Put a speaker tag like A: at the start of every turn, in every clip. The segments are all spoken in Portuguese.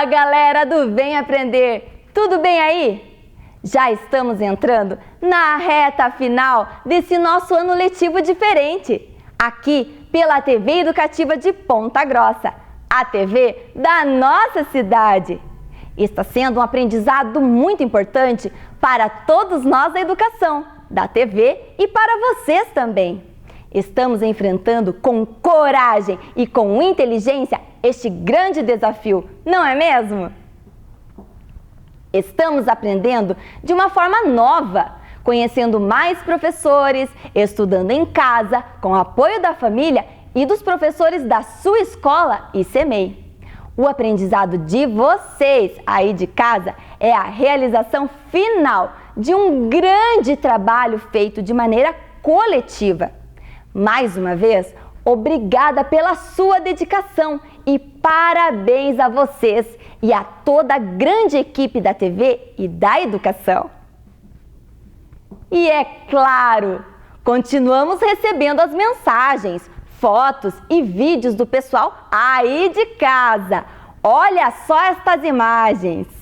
A: Olá, galera do Vem Aprender! Tudo bem aí? Já estamos entrando na reta final desse nosso ano letivo diferente, aqui pela TV Educativa de Ponta Grossa, a TV da nossa cidade. Está sendo um aprendizado muito importante para todos nós da educação, da TV e para vocês também. Estamos enfrentando com coragem e com inteligência este grande desafio, não é mesmo? Estamos aprendendo de uma forma nova, conhecendo mais professores, estudando em casa, com apoio da família e dos professores da sua escola e CEMEI. O aprendizado de vocês aí de casa é a realização final de um grande trabalho feito de maneira coletiva. Mais uma vez, obrigada pela sua dedicação e parabéns a vocês e a toda a grande equipe da TV e da educação. E é claro, continuamos recebendo as mensagens, fotos e vídeos do pessoal aí de casa. Olha só estas imagens!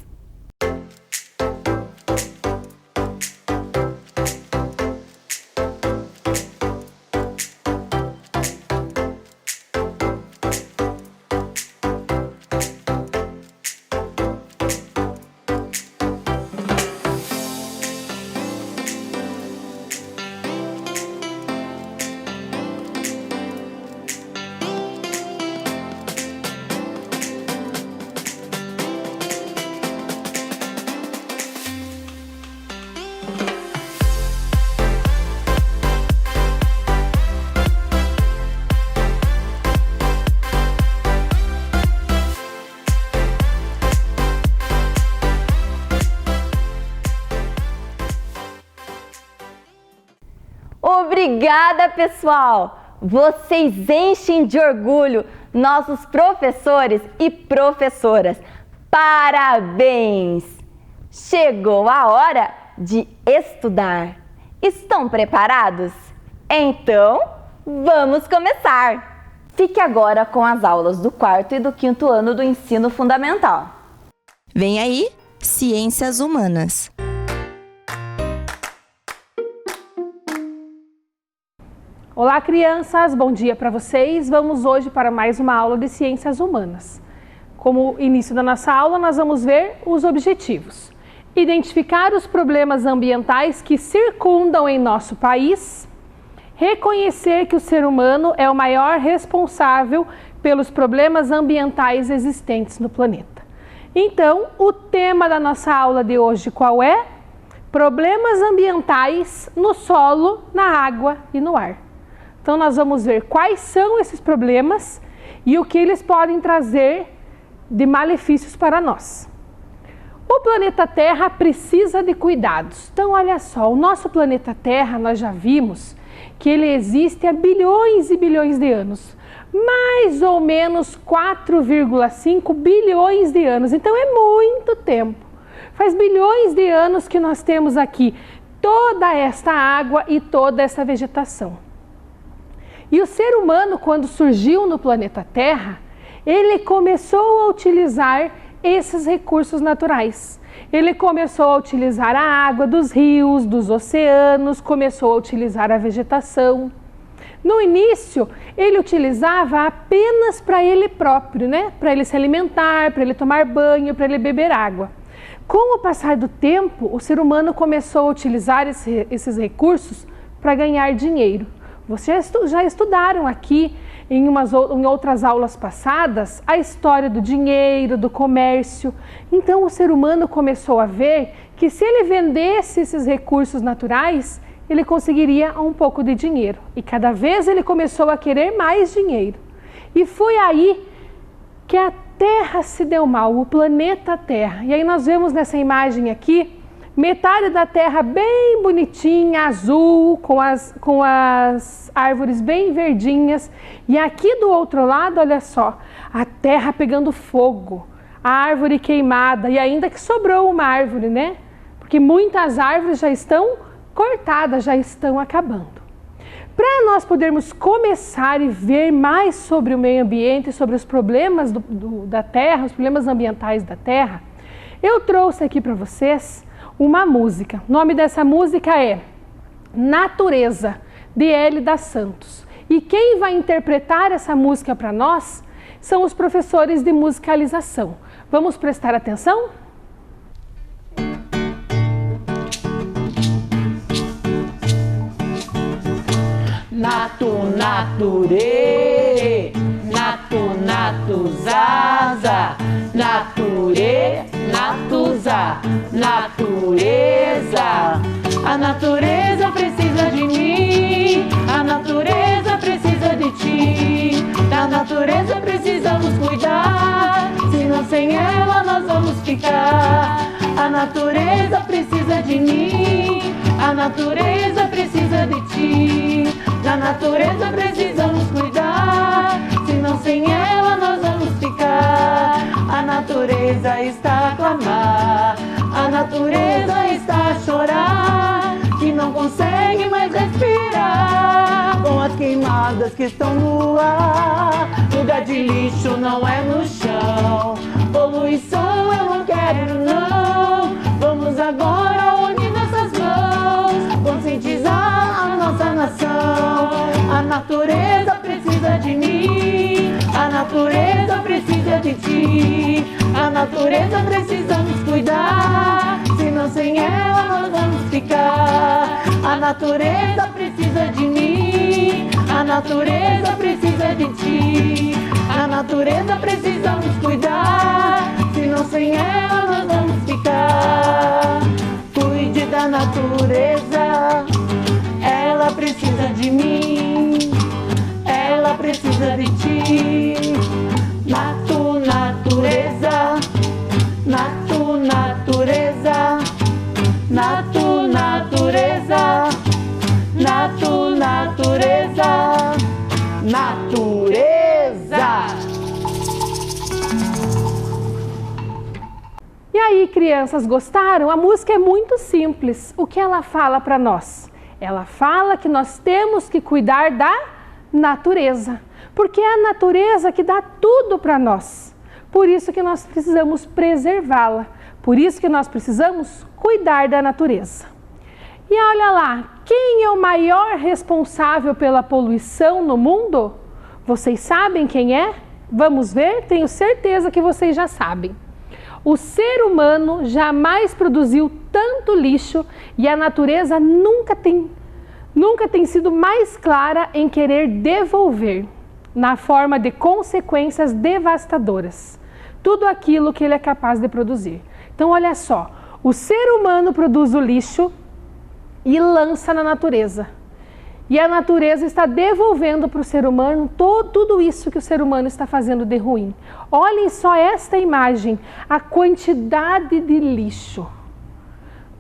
A: Obrigada, pessoal! Vocês enchem de orgulho nossos professores e professoras. Parabéns! Chegou a hora de estudar. Estão preparados? Então, vamos começar! Fique agora com as aulas do 4º e do 5º ano do ensino fundamental.
B: Vem aí, Ciências Humanas.
C: Olá, crianças! Bom dia para vocês! Vamos hoje para mais uma aula de Ciências Humanas. Como início da nossa aula, nós vamos ver os objetivos. Identificar os problemas ambientais que circundam em nosso país. Reconhecer que o ser humano é o maior responsável pelos problemas ambientais existentes no planeta. Então, o tema da nossa aula de hoje qual é? Problemas ambientais no solo, na água e no ar. Então, nós vamos ver quais são esses problemas e o que eles podem trazer de malefícios para nós. O planeta Terra precisa de cuidados. Então, olha só, o nosso planeta Terra, nós já vimos que ele existe há bilhões e bilhões de anos. Mais ou menos 4,5 bilhões de anos. Então, é muito tempo. Faz bilhões de anos que nós temos aqui toda esta água e toda essa vegetação. E o ser humano, quando surgiu no planeta Terra, ele começou a utilizar esses recursos naturais. Ele começou a utilizar a água dos rios, dos oceanos, começou a utilizar a vegetação. No início, ele utilizava apenas para ele próprio, né? Para ele se alimentar, para ele tomar banho, para ele beber água. Com o passar do tempo, o ser humano começou a utilizar esses recursos para ganhar dinheiro. Vocês já estudaram aqui em outras aulas passadas a história do dinheiro, do comércio. Então o ser humano começou a ver que se ele vendesse esses recursos naturais, ele conseguiria um pouco de dinheiro. E cada vez ele começou a querer mais dinheiro. E foi aí que a Terra se deu mal, o planeta Terra. E aí nós vemos nessa imagem aqui, metade da Terra bem bonitinha, azul, com as árvores bem verdinhas. E aqui do outro lado, olha só, a Terra pegando fogo, a árvore queimada. E ainda que sobrou uma árvore, né? Porque muitas árvores já estão cortadas, já estão acabando. para nós podermos começar e ver mais sobre o meio ambiente, sobre os problemas da Terra, os problemas ambientais da Terra, eu trouxe aqui para vocês uma música. O nome dessa música é Natureza, de Hélida Santos. E quem vai interpretar essa música para nós são os professores de musicalização. Vamos prestar atenção?
D: Nature, zaza, natuza, natureza. A natureza precisa de mim, a natureza precisa de ti. Da natureza precisamos cuidar, senão sem ela nós vamos ficar. A natureza precisa de mim, a natureza precisa de ti. Da natureza precisamos cuidar, senão sem ela nós vamos ficar. A natureza está a clamar, a natureza está a chorar, que não consegue mais respirar com as queimadas que estão no ar. Lugar de lixo não é no chão, poluição eu não quero não. Vamos agora unir nossas mãos, conscientizar a nossa nação. A natureza precisa de mim, a natureza precisa de ti. A natureza precisamos cuidar, senão sem ela nós vamos ficar. A natureza precisa de mim, a natureza precisa de ti. A natureza precisamos cuidar, senão sem ela nós vamos ficar. Cuide da natureza, ela precisa de mim, ela precisa de ti. Natureza, natureza, natureza, natureza, natureza.
C: E aí, crianças, gostaram? A música é muito simples. O que ela fala para nós? Ela fala que nós temos que cuidar da natureza, porque é a natureza que dá tudo para nós. Por isso que nós precisamos preservá-la, por isso que nós precisamos cuidar da natureza. E olha lá, quem é o maior responsável pela poluição no mundo? Vocês sabem quem é? Vamos ver? Tenho certeza que vocês já sabem. O ser humano jamais produziu tanto lixo e a natureza nunca tem sido mais clara em querer devolver, na forma de consequências devastadoras, tudo aquilo que ele é capaz de produzir. Então, olha só, o ser humano produz o lixo e lança na natureza. E a natureza está devolvendo para o ser humano tudo isso que o ser humano está fazendo de ruim. Olhem só esta imagem, a quantidade de lixo.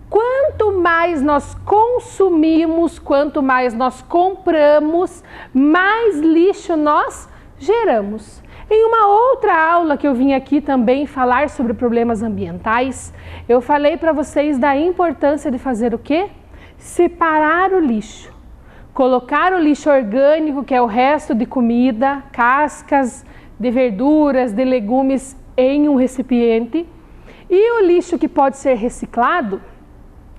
C: Quanto mais nós consumimos, quanto mais nós compramos, mais lixo nós geramos. Em uma outra aula que eu vim aqui também falar sobre problemas ambientais, eu falei para vocês da importância de fazer o quê? Separar o lixo. Colocar o lixo orgânico, que é o resto de comida, cascas de verduras, de legumes, em um recipiente. E o lixo que pode ser reciclado,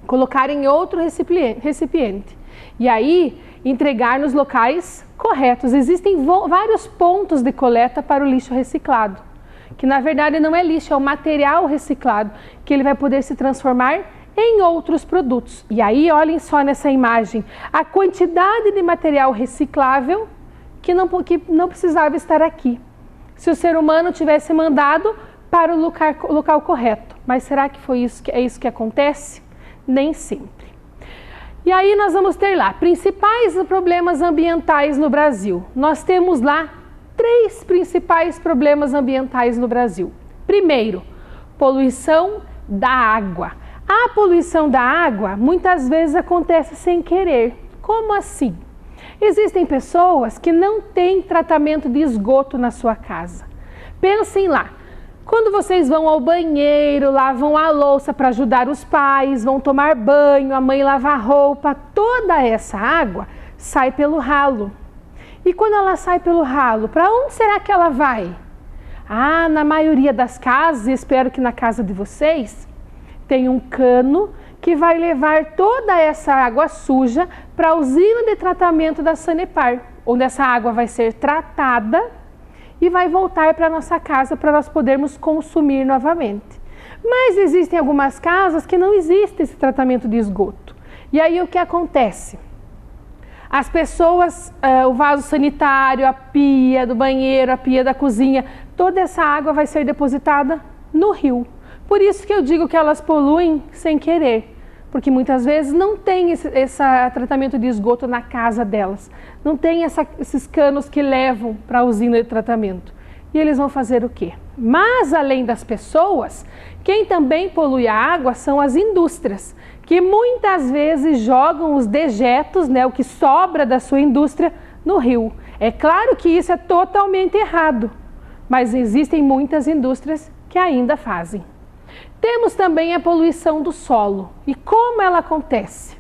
C: colocar em outro recipiente. E aí, entregar nos locais corretos. Existem vários pontos de coleta para o lixo reciclado, que na verdade não é lixo, é o material reciclado, que ele vai poder se transformar em outros produtos. E aí, olhem só nessa imagem, a quantidade de material reciclável que não precisava estar aqui, se o ser humano tivesse mandado para o local correto. Mas será que é isso que acontece? Nem sempre. E aí nós vamos ter lá, principais problemas ambientais no Brasil. Nós temos lá 3 principais problemas ambientais no Brasil. Primeiro, poluição da água. A poluição da água muitas vezes acontece sem querer. Como assim? Existem pessoas que não têm tratamento de esgoto na sua casa. Pensem lá, quando vocês vão ao banheiro, lavam a louça para ajudar os pais, vão tomar banho, a mãe lava a roupa, toda essa água sai pelo ralo. E quando ela sai pelo ralo, para onde será que ela vai? Ah, na maioria das casas, espero que na casa de vocês, tem um cano que vai levar toda essa água suja para a usina de tratamento da Sanepar, onde essa água vai ser tratada e vai voltar para a nossa casa para nós podermos consumir novamente. Mas existem algumas casas que não existe esse tratamento de esgoto. E aí o que acontece? As pessoas, o vaso sanitário, a pia do banheiro, a pia da cozinha, toda essa água vai ser depositada no rio. Por isso que eu digo que elas poluem sem querer, porque muitas vezes não tem esse tratamento de esgoto na casa delas, não tem esses canos que levam para a usina de tratamento. E eles vão fazer o quê? Mas além das pessoas, quem também polui a água são as indústrias, que muitas vezes jogam os dejetos, né, o que sobra da sua indústria, no rio. É claro que isso é totalmente errado, mas existem muitas indústrias que ainda fazem. Temos também a poluição do solo. E como ela acontece?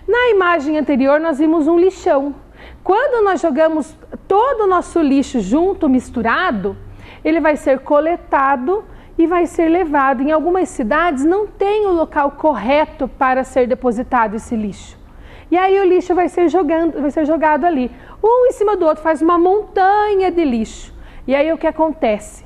C: Na imagem anterior nós vimos um lixão. Quando nós jogamos todo o nosso lixo junto, misturado, ele vai ser coletado e vai ser levado. Em algumas cidades não tem o local correto para ser depositado esse lixo. E aí o lixo vai ser jogado ali. Um em cima do outro, faz uma montanha de lixo. E aí o que acontece?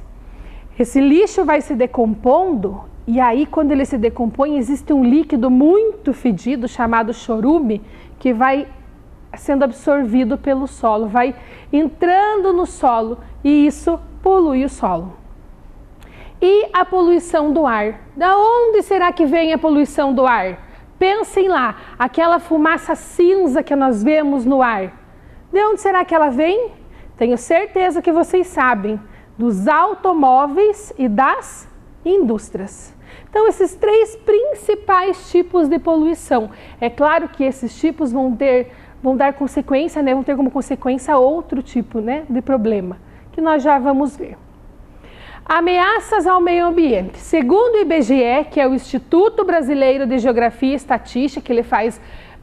C: Esse lixo vai se decompondo e aí quando ele se decompõe existe um líquido muito fedido chamado chorume que vai sendo absorvido pelo solo, vai entrando no solo e isso polui o solo. E a poluição do ar? Da onde será que vem a poluição do ar? Pensem lá, aquela fumaça cinza que nós vemos no ar. De onde será que ela vem? Tenho certeza que vocês sabem, dos automóveis e das indústrias. Então, esses três principais tipos de poluição. É claro que esses tipos vão dar consequência, né? Vão ter como consequência outro tipo, né, de problema, que nós já vamos ver. Ameaças ao meio ambiente. Segundo o IBGE, que é o Instituto Brasileiro de Geografia e Estatística, que ele faz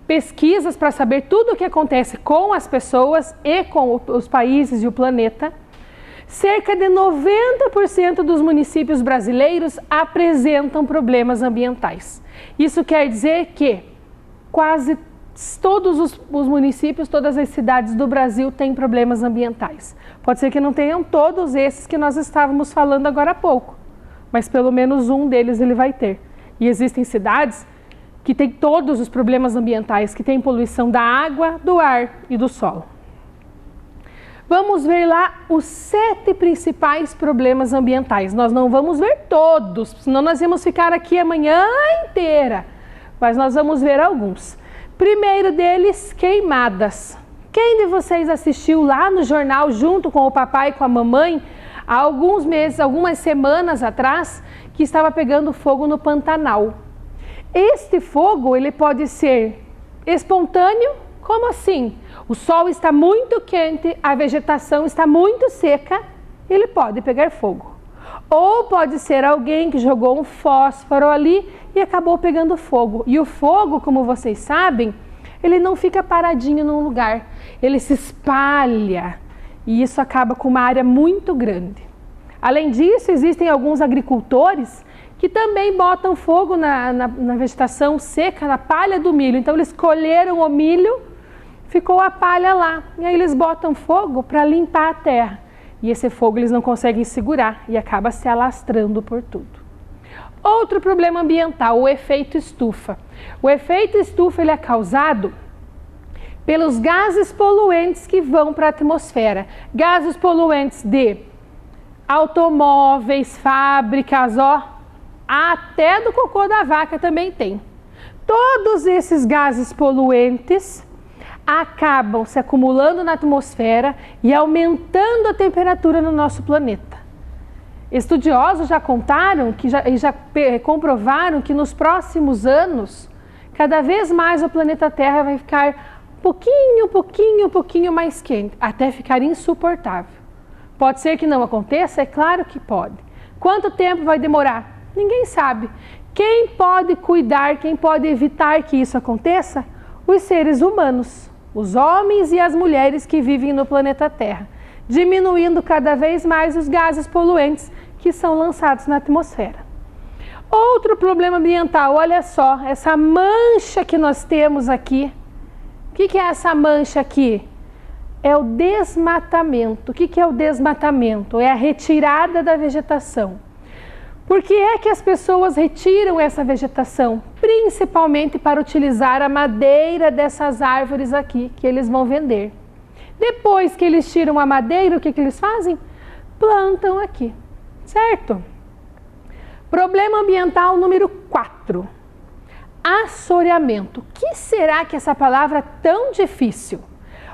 C: pesquisas para saber tudo o que acontece com as pessoas e com os países e o planeta, cerca de 90% dos municípios brasileiros apresentam problemas ambientais. Isso quer dizer que quase todos os municípios, todas as cidades do Brasil têm problemas ambientais. Pode ser que não tenham todos esses que nós estávamos falando agora há pouco, mas pelo menos um deles ele vai ter. E existem cidades que têm todos os problemas ambientais, que têm poluição da água, do ar e do solo. Vamos ver lá os 7 principais problemas ambientais. Nós não vamos ver todos, senão nós vamos ficar aqui a manhã inteira, mas nós vamos ver alguns. Primeiro deles, queimadas. Quem de vocês assistiu lá no jornal junto com o papai e com a mamãe há alguns meses, algumas semanas atrás, que estava pegando fogo no Pantanal? Este fogo, ele pode ser espontâneo, como assim? O sol está muito quente, a vegetação está muito seca, ele pode pegar fogo. Ou pode ser alguém que jogou um fósforo ali e acabou pegando fogo. E o fogo, como vocês sabem, ele não fica paradinho num lugar, ele se espalha e isso acaba com uma área muito grande. Além disso, existem alguns agricultores que também botam fogo na vegetação seca, na palha do milho. Então eles colheram o milho, ficou a palha lá, e aí eles botam fogo para limpar a terra. E esse fogo eles não conseguem segurar e acaba se alastrando por tudo. Outro problema ambiental, o efeito estufa. O efeito estufa ele é causado pelos gases poluentes que vão para a atmosfera. Gases poluentes de automóveis, fábricas, até do cocô da vaca também tem. Todos esses gases poluentes acabam se acumulando na atmosfera e aumentando a temperatura no nosso planeta. Estudiosos já contaram, já comprovaram que nos próximos anos, cada vez mais o planeta Terra vai ficar um pouquinho mais quente, até ficar insuportável. Pode ser que não aconteça? É claro que pode. Quanto tempo vai demorar? Ninguém sabe. Quem pode cuidar, quem pode evitar que isso aconteça? Os seres humanos. os homens e as mulheres que vivem no planeta Terra, diminuindo cada vez mais os gases poluentes que são lançados na atmosfera. Outro problema ambiental, olha só, essa mancha que nós temos aqui. O que é essa mancha aqui? É o desmatamento. O que é o desmatamento? É a retirada da vegetação. Por que é que as pessoas retiram essa vegetação? Principalmente para utilizar a madeira dessas árvores aqui, que eles vão vender. Depois que eles tiram a madeira, o que eles fazem? Plantam aqui, certo? Problema ambiental número 4. Assoreamento. O que será que essa palavra é tão difícil?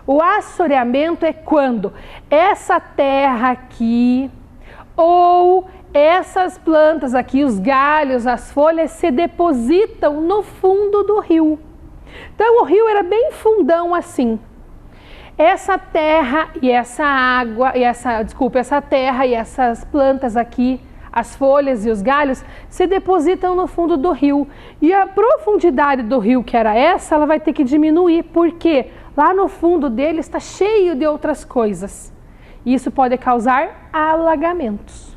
C: O assoreamento é quando essa terra aqui ou essas plantas aqui, os galhos, as folhas, se depositam no fundo do rio. Então o rio era bem fundão assim. Essa terra e essa água, essa terra e essas plantas aqui, as folhas e os galhos, se depositam no fundo do rio. E a profundidade do rio, que era essa, ela vai ter que diminuir, porque lá no fundo dele está cheio de outras coisas. E isso pode causar alagamentos.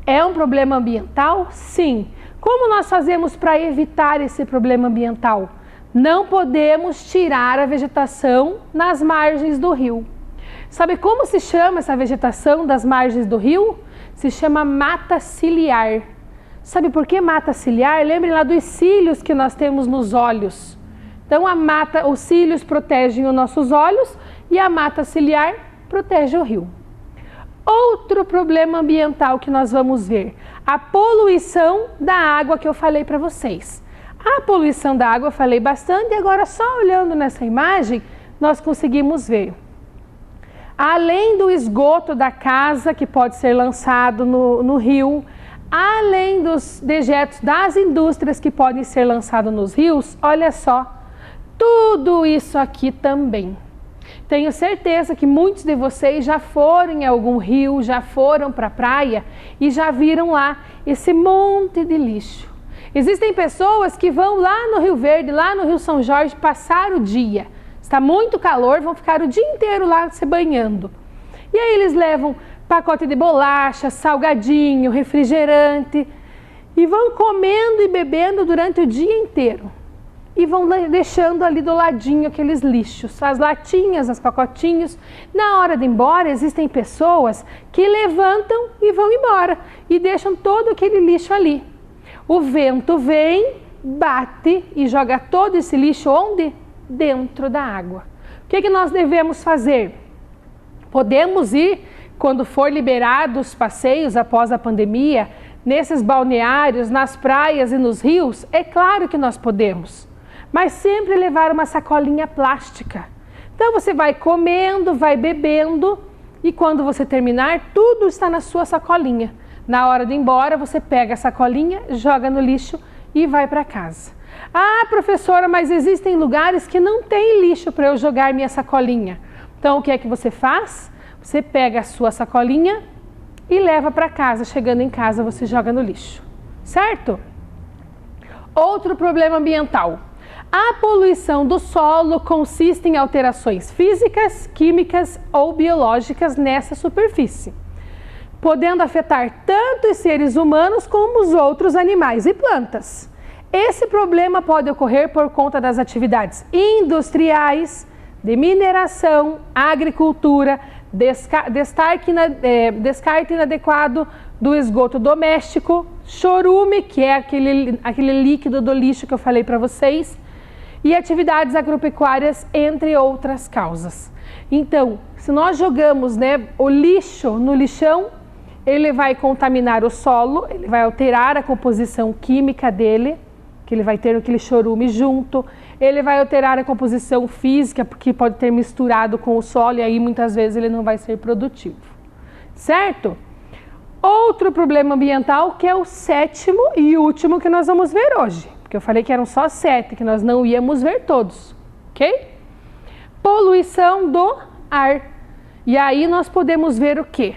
C: É um problema ambiental? Sim. Como nós fazemos para evitar esse problema ambiental? Não podemos tirar a vegetação nas margens do rio. Sabe como se chama essa vegetação das margens do rio? Se chama mata ciliar. Sabe por que mata ciliar? Lembrem lá dos cílios que nós temos nos olhos. Então os cílios protegem os nossos olhos e a mata ciliar protege o rio. Outro problema ambiental que nós vamos ver, a poluição da água que eu falei para vocês. A poluição da água eu falei bastante e agora só olhando nessa imagem nós conseguimos ver. Além do esgoto da casa que pode ser lançado no rio, além dos dejetos das indústrias que podem ser lançados nos rios, olha só, tudo isso aqui também. Tenho certeza que muitos de vocês já foram em algum rio, já foram para a praia e já viram lá esse monte de lixo. Existem pessoas que vão lá no Rio Verde, lá no Rio São Jorge, passar o dia. Está muito calor, vão ficar o dia inteiro lá se banhando. E aí eles levam pacote de bolacha, salgadinho, refrigerante e vão comendo e bebendo durante o dia inteiro. E vão deixando ali do ladinho aqueles lixos, as latinhas, os pacotinhos. Na hora de ir embora, existem pessoas que levantam e vão embora e deixam todo aquele lixo ali. O vento vem, bate e joga todo esse lixo onde? Dentro da água. O que nós devemos fazer? Podemos ir, quando for liberados os passeios após a pandemia, nesses balneários, nas praias e nos rios? É claro que nós podemos. Mas sempre levar uma sacolinha plástica. Então você vai comendo, vai bebendo e quando você terminar, tudo está na sua sacolinha. Na hora de ir embora, você pega a sacolinha, joga no lixo e vai para casa. Ah, professora, mas existem lugares que não tem lixo para eu jogar minha sacolinha. Então o que é que você faz? Você pega a sua sacolinha e leva para casa. Chegando em casa, você joga no lixo. Certo? Outro problema ambiental. A poluição do solo consiste em alterações físicas, químicas ou biológicas nessa superfície, podendo afetar tanto os seres humanos como os outros animais e plantas. Esse problema pode ocorrer por conta das atividades industriais, de mineração, agricultura, descarte inadequado do esgoto doméstico, chorume, que é aquele líquido do lixo que eu falei para vocês, e atividades agropecuárias, entre outras causas. Então, se nós jogamos, o lixo no lixão, ele vai contaminar o solo, ele vai alterar a composição química dele, que ele vai ter aquele chorume junto, ele vai alterar a composição física, porque pode ter misturado com o solo e aí muitas vezes ele não vai ser produtivo. Certo? Outro problema ambiental, que é o 7º e último que nós vamos ver hoje. Porque eu falei que eram só 7, que nós não íamos ver todos, ok? Poluição do ar. E aí nós podemos ver o quê?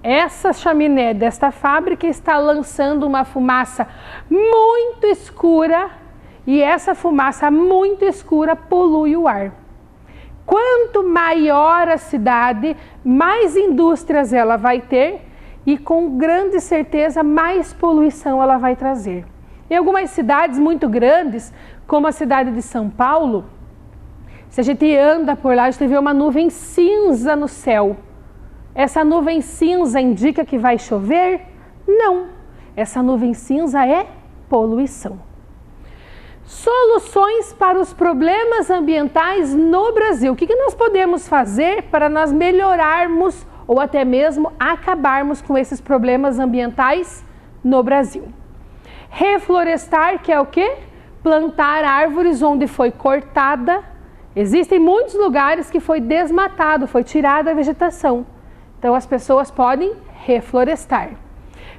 C: Essa chaminé desta fábrica está lançando uma fumaça muito escura e essa fumaça muito escura polui o ar. Quanto maior a cidade, mais indústrias ela vai ter e com grande certeza mais poluição ela vai trazer. Em algumas cidades muito grandes, como a cidade de São Paulo, se a gente anda por lá, a gente vê uma nuvem cinza no céu. Essa nuvem cinza indica que vai chover? Não. Essa nuvem cinza é poluição. Soluções para os problemas ambientais no Brasil. O que nós podemos fazer para nós melhorarmos ou até mesmo acabarmos com esses problemas ambientais no Brasil? Reflorestar, que é o quê? Plantar árvores onde foi cortada. Existem muitos lugares que foi desmatado, foi tirada a vegetação. Então as pessoas podem reflorestar.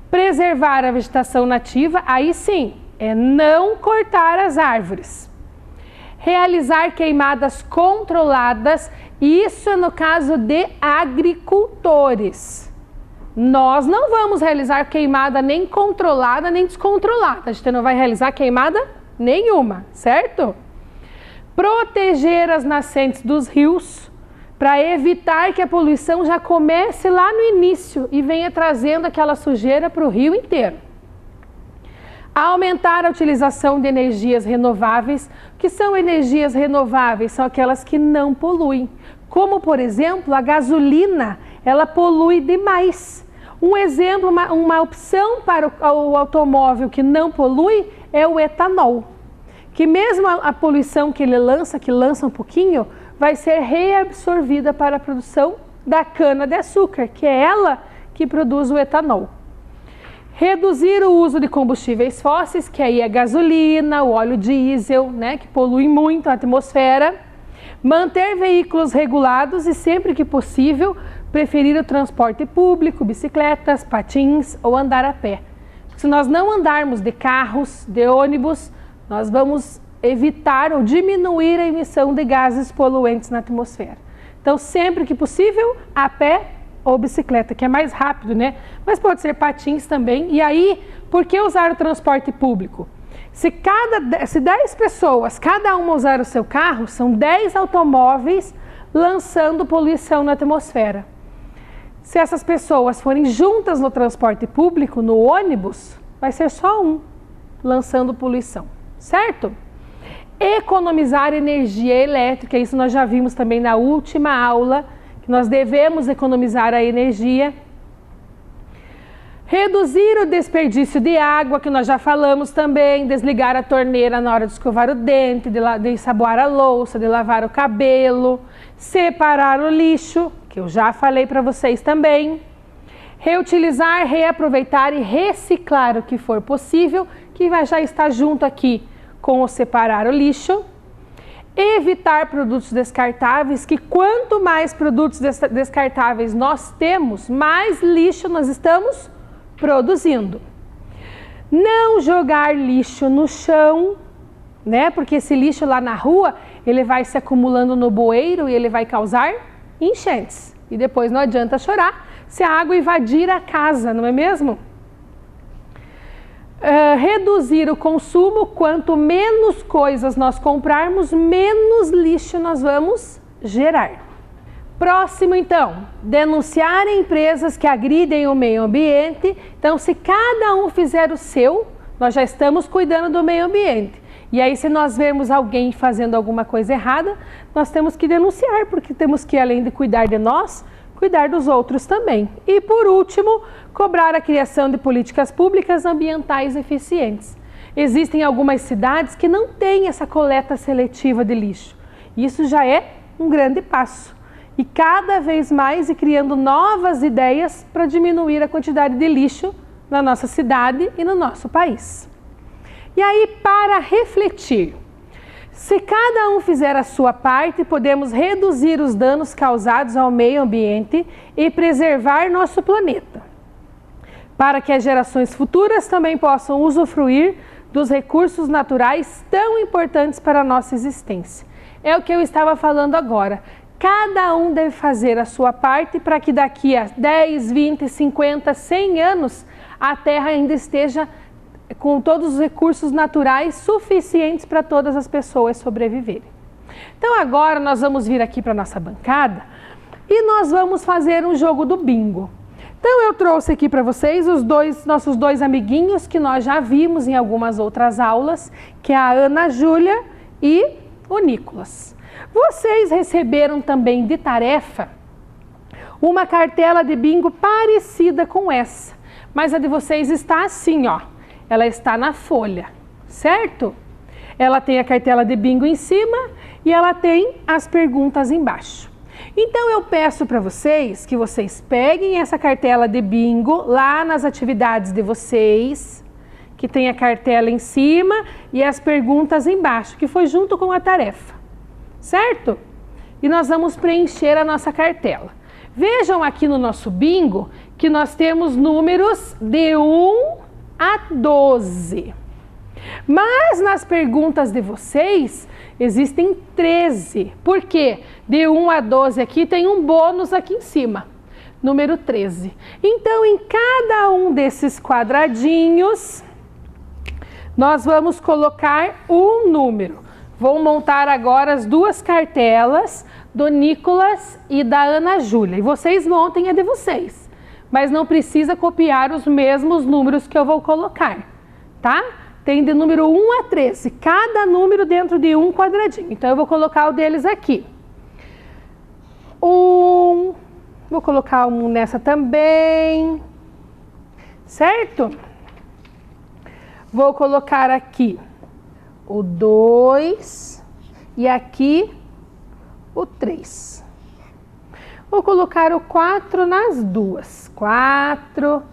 C: Preservar a vegetação nativa, aí sim, é não cortar as árvores. Realizar queimadas controladas, isso é no caso de agricultores. Nós não vamos realizar queimada nem controlada nem descontrolada. A gente não vai realizar queimada nenhuma, certo? Proteger as nascentes dos rios para evitar que a poluição já comece lá no início e venha trazendo aquela sujeira para o rio inteiro. Aumentar a utilização de energias renováveis. O que são energias renováveis? São aquelas que não poluem. Como, por exemplo, a gasolina, ela polui demais. Um exemplo, uma opção para o automóvel que não polui é o etanol. Que mesmo a poluição que ele lança, que lança um pouquinho, vai ser reabsorvida para a produção da cana-de-açúcar, que é ela que produz o etanol. Reduzir o uso de combustíveis fósseis, que aí é gasolina, o óleo diesel, né, que polui muito a atmosfera. Manter veículos regulados e, sempre que possível, preferir o transporte público, bicicletas, patins ou andar a pé. Se nós não andarmos de carros, de ônibus, nós vamos evitar ou diminuir a emissão de gases poluentes na atmosfera. Então, sempre que possível, a pé ou bicicleta, que é mais rápido, né? Mas pode ser patins também. E aí, por que usar o transporte público? Se 10 pessoas, cada uma usar o seu carro, são 10 automóveis lançando poluição na atmosfera. Se essas pessoas forem juntas no transporte público, no ônibus, vai ser só um lançando poluição, certo? Economizar energia elétrica, isso nós já vimos também na última aula, que nós devemos economizar a energia. Reduzir o desperdício de água, que nós já falamos também, desligar a torneira na hora de escovar o dente, de ensaboar a louça, de lavar o cabelo, separar o lixo, que eu já falei para vocês também. Reutilizar, reaproveitar e reciclar o que for possível, que vai já estar junto aqui com o separar o lixo. Evitar produtos descartáveis, que quanto mais produtos descartáveis nós temos, mais lixo nós estamos produzindo. Não jogar lixo no chão, né? Porque esse lixo lá na rua, ele vai se acumulando no bueiro e ele vai causar enchentes. E depois não adianta chorar se a água invadir a casa, não é mesmo? Reduzir o consumo, quanto menos coisas nós comprarmos, menos lixo nós vamos gerar. Próximo então, denunciar empresas que agridem o meio ambiente. Então, se cada um fizer o seu, nós já estamos cuidando do meio ambiente. E aí, se nós vermos alguém fazendo alguma coisa errada, nós temos que denunciar, porque temos que, além de cuidar de nós, cuidar dos outros também. E por último, cobrar a criação de políticas públicas ambientais eficientes. Existem algumas cidades que não têm essa coleta seletiva de lixo. Isso já é um grande passo. E cada vez mais ir criando novas ideias para diminuir a quantidade de lixo na nossa cidade e no nosso país. E aí, para refletir, se cada um fizer a sua parte, podemos reduzir os danos causados ao meio ambiente e preservar nosso planeta, para que as gerações futuras também possam usufruir dos recursos naturais tão importantes para a nossa existência. É o que eu estava falando agora. Cada um deve fazer a sua parte para que daqui a 10, 20, 50, 100 anos a Terra ainda esteja com todos os recursos naturais suficientes para todas as pessoas sobreviverem. Então agora nós vamos vir aqui para a nossa bancada e nós vamos fazer um jogo do bingo. Então eu trouxe aqui para vocês nossos dois amiguinhos que nós já vimos em algumas outras aulas, que é a Ana Júlia e o Nicolas. Vocês receberam também de tarefa uma cartela de bingo parecida com essa, mas a de vocês está assim, ó. Ela está na folha, certo? Ela tem a cartela de bingo em cima e ela tem as perguntas embaixo. Então eu peço para vocês que vocês peguem essa cartela de bingo lá nas atividades de vocês, que tem a cartela em cima e as perguntas embaixo, que foi junto com a tarefa, certo? E nós vamos preencher a nossa cartela. Vejam aqui no nosso bingo que nós temos números de 1 a 12. Mas nas perguntas de vocês existem 13. Por quê? De 1 a 12 aqui tem um bônus aqui em cima, número 13. Então, em cada um desses quadradinhos, nós vamos colocar um número. Vou montar agora as duas cartelas do Nicolas e da Ana Júlia. E vocês montem a de vocês, mas não precisa copiar os mesmos números que eu vou colocar, tá? Tem de número 1 a 13, cada número dentro de um quadradinho. Então, eu vou colocar o deles aqui. Vou colocar um nessa também, certo? Vou colocar aqui o 2 e aqui o 3. Vou colocar o 4 nas duas. 4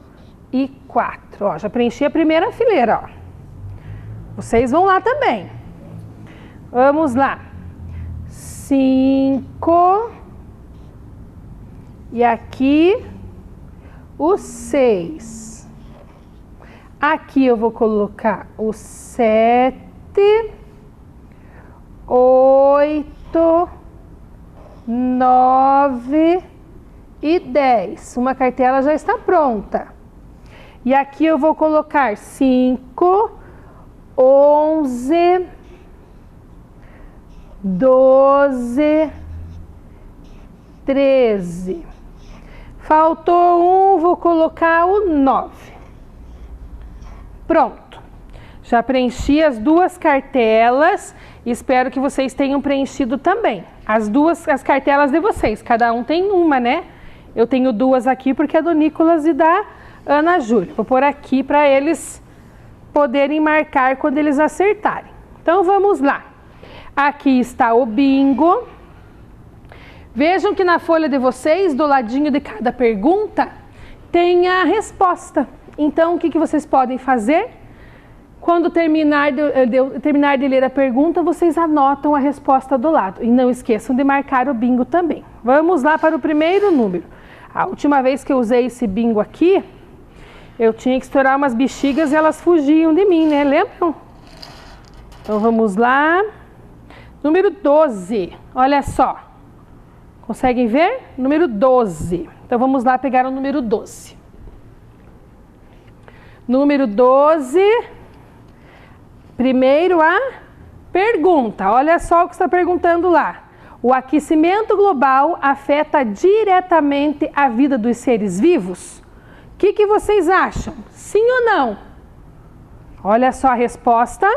C: e 4. Ó, já preenchi a primeira fileira, ó. Vocês vão lá também. Vamos lá. 5. E aqui o 6. Aqui eu vou colocar o 7, 8, 9 e 10. Uma cartela já está pronta. E aqui eu vou colocar 5, 11, 12, 13. Faltou um, vou colocar o 9. Pronto. Já preenchi as duas cartelas e espero que vocês tenham preenchido também. As cartelas de vocês, cada um tem uma, né? Eu tenho duas aqui porque é do Nicolas e da Ana Júlia. Vou pôr aqui para eles poderem marcar quando eles acertarem. Então vamos lá. Aqui está o bingo. Vejam que na folha de vocês, do ladinho de cada pergunta, tem a resposta. Então o que vocês podem fazer? Quando terminar de ler a pergunta, vocês anotam a resposta do lado. E não esqueçam de marcar o bingo também. Vamos lá para o primeiro número. A última vez que eu usei esse bingo aqui, eu tinha que estourar umas bexigas e elas fugiam de mim, né? Lembram? Então vamos lá. Número 12. Olha só. Conseguem ver? Número 12. Então vamos lá pegar o número 12. Número 12. Primeiro a pergunta. Olha só o que está perguntando lá. O aquecimento global afeta diretamente a vida dos seres vivos? O que vocês acham? Sim ou não? Olha só a resposta.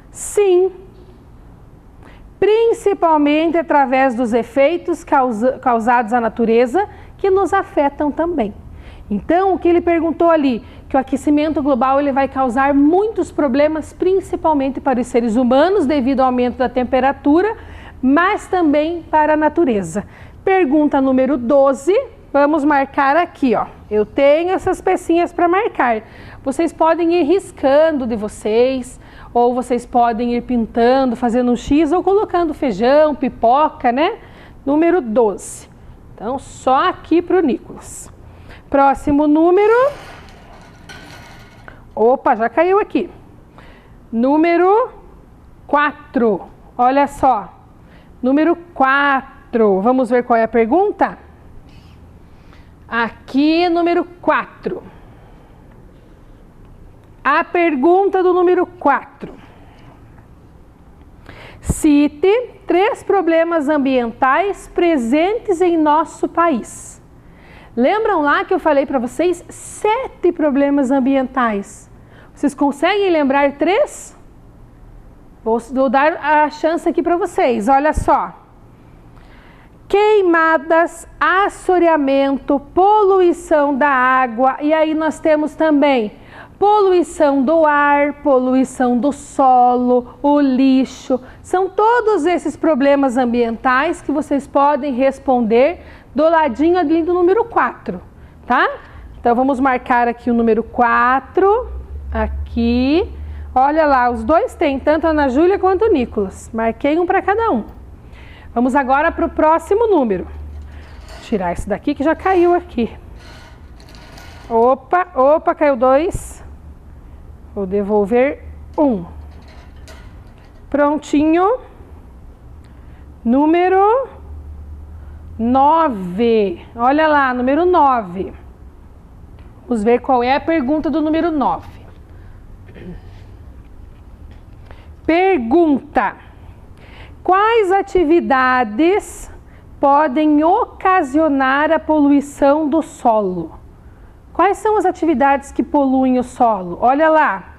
C: Sim. Principalmente através dos efeitos causados à natureza que nos afetam também. Então, o que ele perguntou ali? Que o aquecimento global ele vai causar muitos problemas, principalmente para os seres humanos, devido ao aumento da temperatura, mas também para a natureza. Pergunta número 12, vamos marcar aqui, ó. Eu tenho essas pecinhas para marcar. Vocês podem ir riscando de vocês, ou vocês podem ir pintando, fazendo um X, ou colocando feijão, pipoca, né? Número 12. Então, só aqui para o Nicolas. Próximo número. Opa, já caiu aqui. Número 4. Olha só. Número 4. Vamos ver qual é a pergunta? Aqui, número 4. A pergunta do número 4. Cite 3 problemas ambientais presentes em nosso país. Lembram lá que eu falei para vocês 7 problemas ambientais? Vocês conseguem lembrar 3? Vou dar a chance aqui para vocês, olha só. Queimadas, assoreamento, poluição da água, e aí nós temos também poluição do ar, poluição do solo, o lixo. São todos esses problemas ambientais que vocês podem responder do ladinho ali do número 4, tá? Então vamos marcar aqui o número 4, aqui. Olha lá, os dois têm, tanto a Ana Júlia quanto o Nicolas. Marquei um para cada um. Vamos agora para o próximo número. Vou tirar esse daqui que já caiu aqui. Opa, caiu 2. Vou devolver 1. Prontinho. Número 9. Olha lá, número 9. Vamos ver qual é a pergunta do número 9. Pergunta: quais atividades podem ocasionar a poluição do solo? Quais são as atividades que poluem o solo? Olha lá,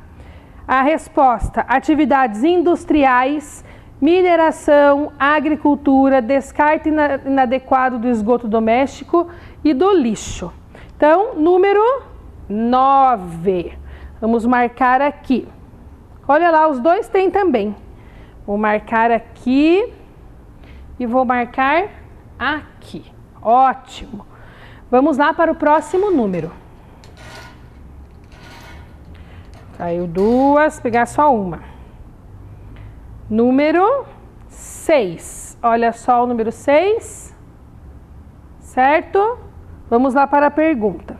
C: a resposta: atividades industriais, mineração, agricultura, descarte inadequado do esgoto doméstico e do lixo. Então, número 9. Vamos marcar aqui. Olha lá, os dois têm também. Vou marcar aqui e vou marcar aqui. Ótimo. Vamos lá para o próximo número. Caiu 2, pegar só uma. Número 6. Olha só o número 6. Certo? Vamos lá para a pergunta.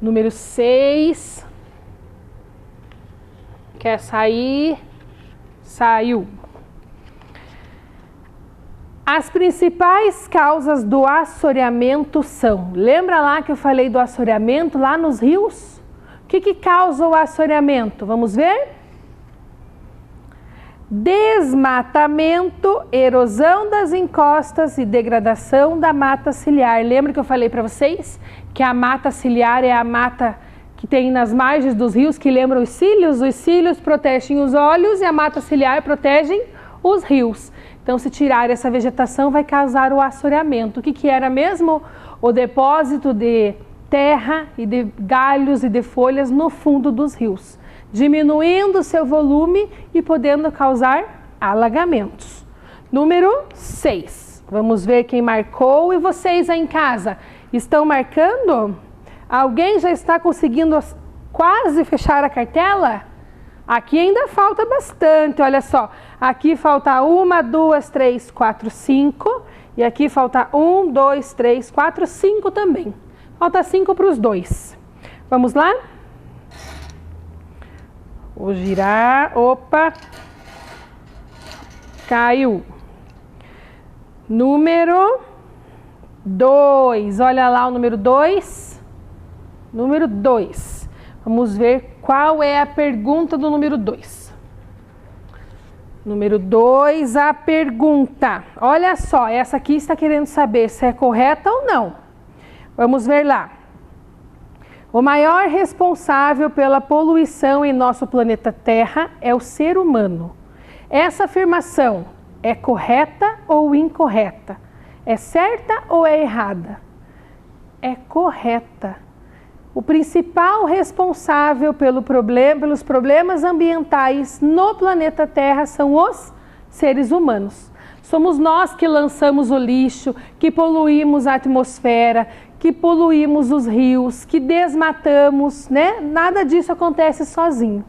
C: Número 6. Quer sair? Saiu. As principais causas do assoreamento são... Lembra lá que eu falei do assoreamento lá nos rios? O que causa o assoreamento? Vamos ver? Desmatamento, erosão das encostas e degradação da mata ciliar. Lembra que eu falei para vocês que a mata ciliar é a mata que tem nas margens dos rios, que lembram os cílios? Os cílios protegem os olhos e a mata ciliar protege os rios. Então, se tirar essa vegetação, vai causar o assoreamento. O que era mesmo? O depósito de terra e de galhos e de folhas no fundo dos rios, diminuindo seu volume e podendo causar alagamentos. Número 6. Vamos ver quem marcou. E vocês aí em casa, estão marcando? Alguém já está conseguindo quase fechar a cartela? Aqui ainda falta bastante, olha só. Aqui falta 1, 2, 3, 4, 5. E aqui falta 1, 2, 3, 4, 5 também. Falta 5 para os dois. Vamos lá? Vou girar. Opa! Caiu. Número 2. Olha lá o número 2. Número 2. Vamos ver qual é a pergunta do número 2. Número 2, a pergunta. Olha só, essa aqui está querendo saber se é correta ou não. Vamos ver lá. O maior responsável pela poluição em nosso planeta Terra é o ser humano. Essa afirmação é correta ou incorreta? É certa ou é errada? É correta. O principal responsável pelos problemas ambientais no planeta Terra são os seres humanos. Somos nós que lançamos o lixo, que poluímos a atmosfera, que poluímos os rios, que desmatamos, né? Nada disso acontece sozinho.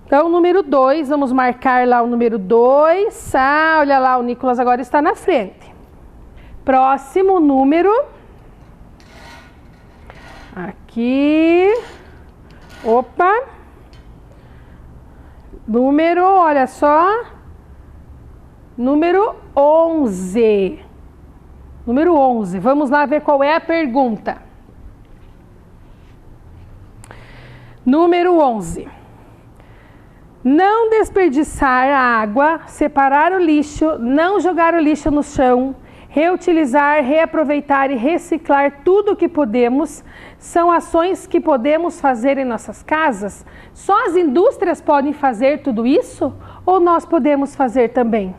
C: Então, número 2, vamos marcar lá o número 2. Ah, olha lá, o Nicolas agora está na frente. Próximo número. Aqui. Opa. Número, olha só. Número 11. Número 11. Vamos lá ver qual é a pergunta. Número 11. Não desperdiçar a água, separar o lixo, não jogar o lixo no chão, reutilizar, reaproveitar e reciclar tudo o que podemos, são ações que podemos fazer em nossas casas? Só as indústrias podem fazer tudo isso? Ou nós podemos fazer também?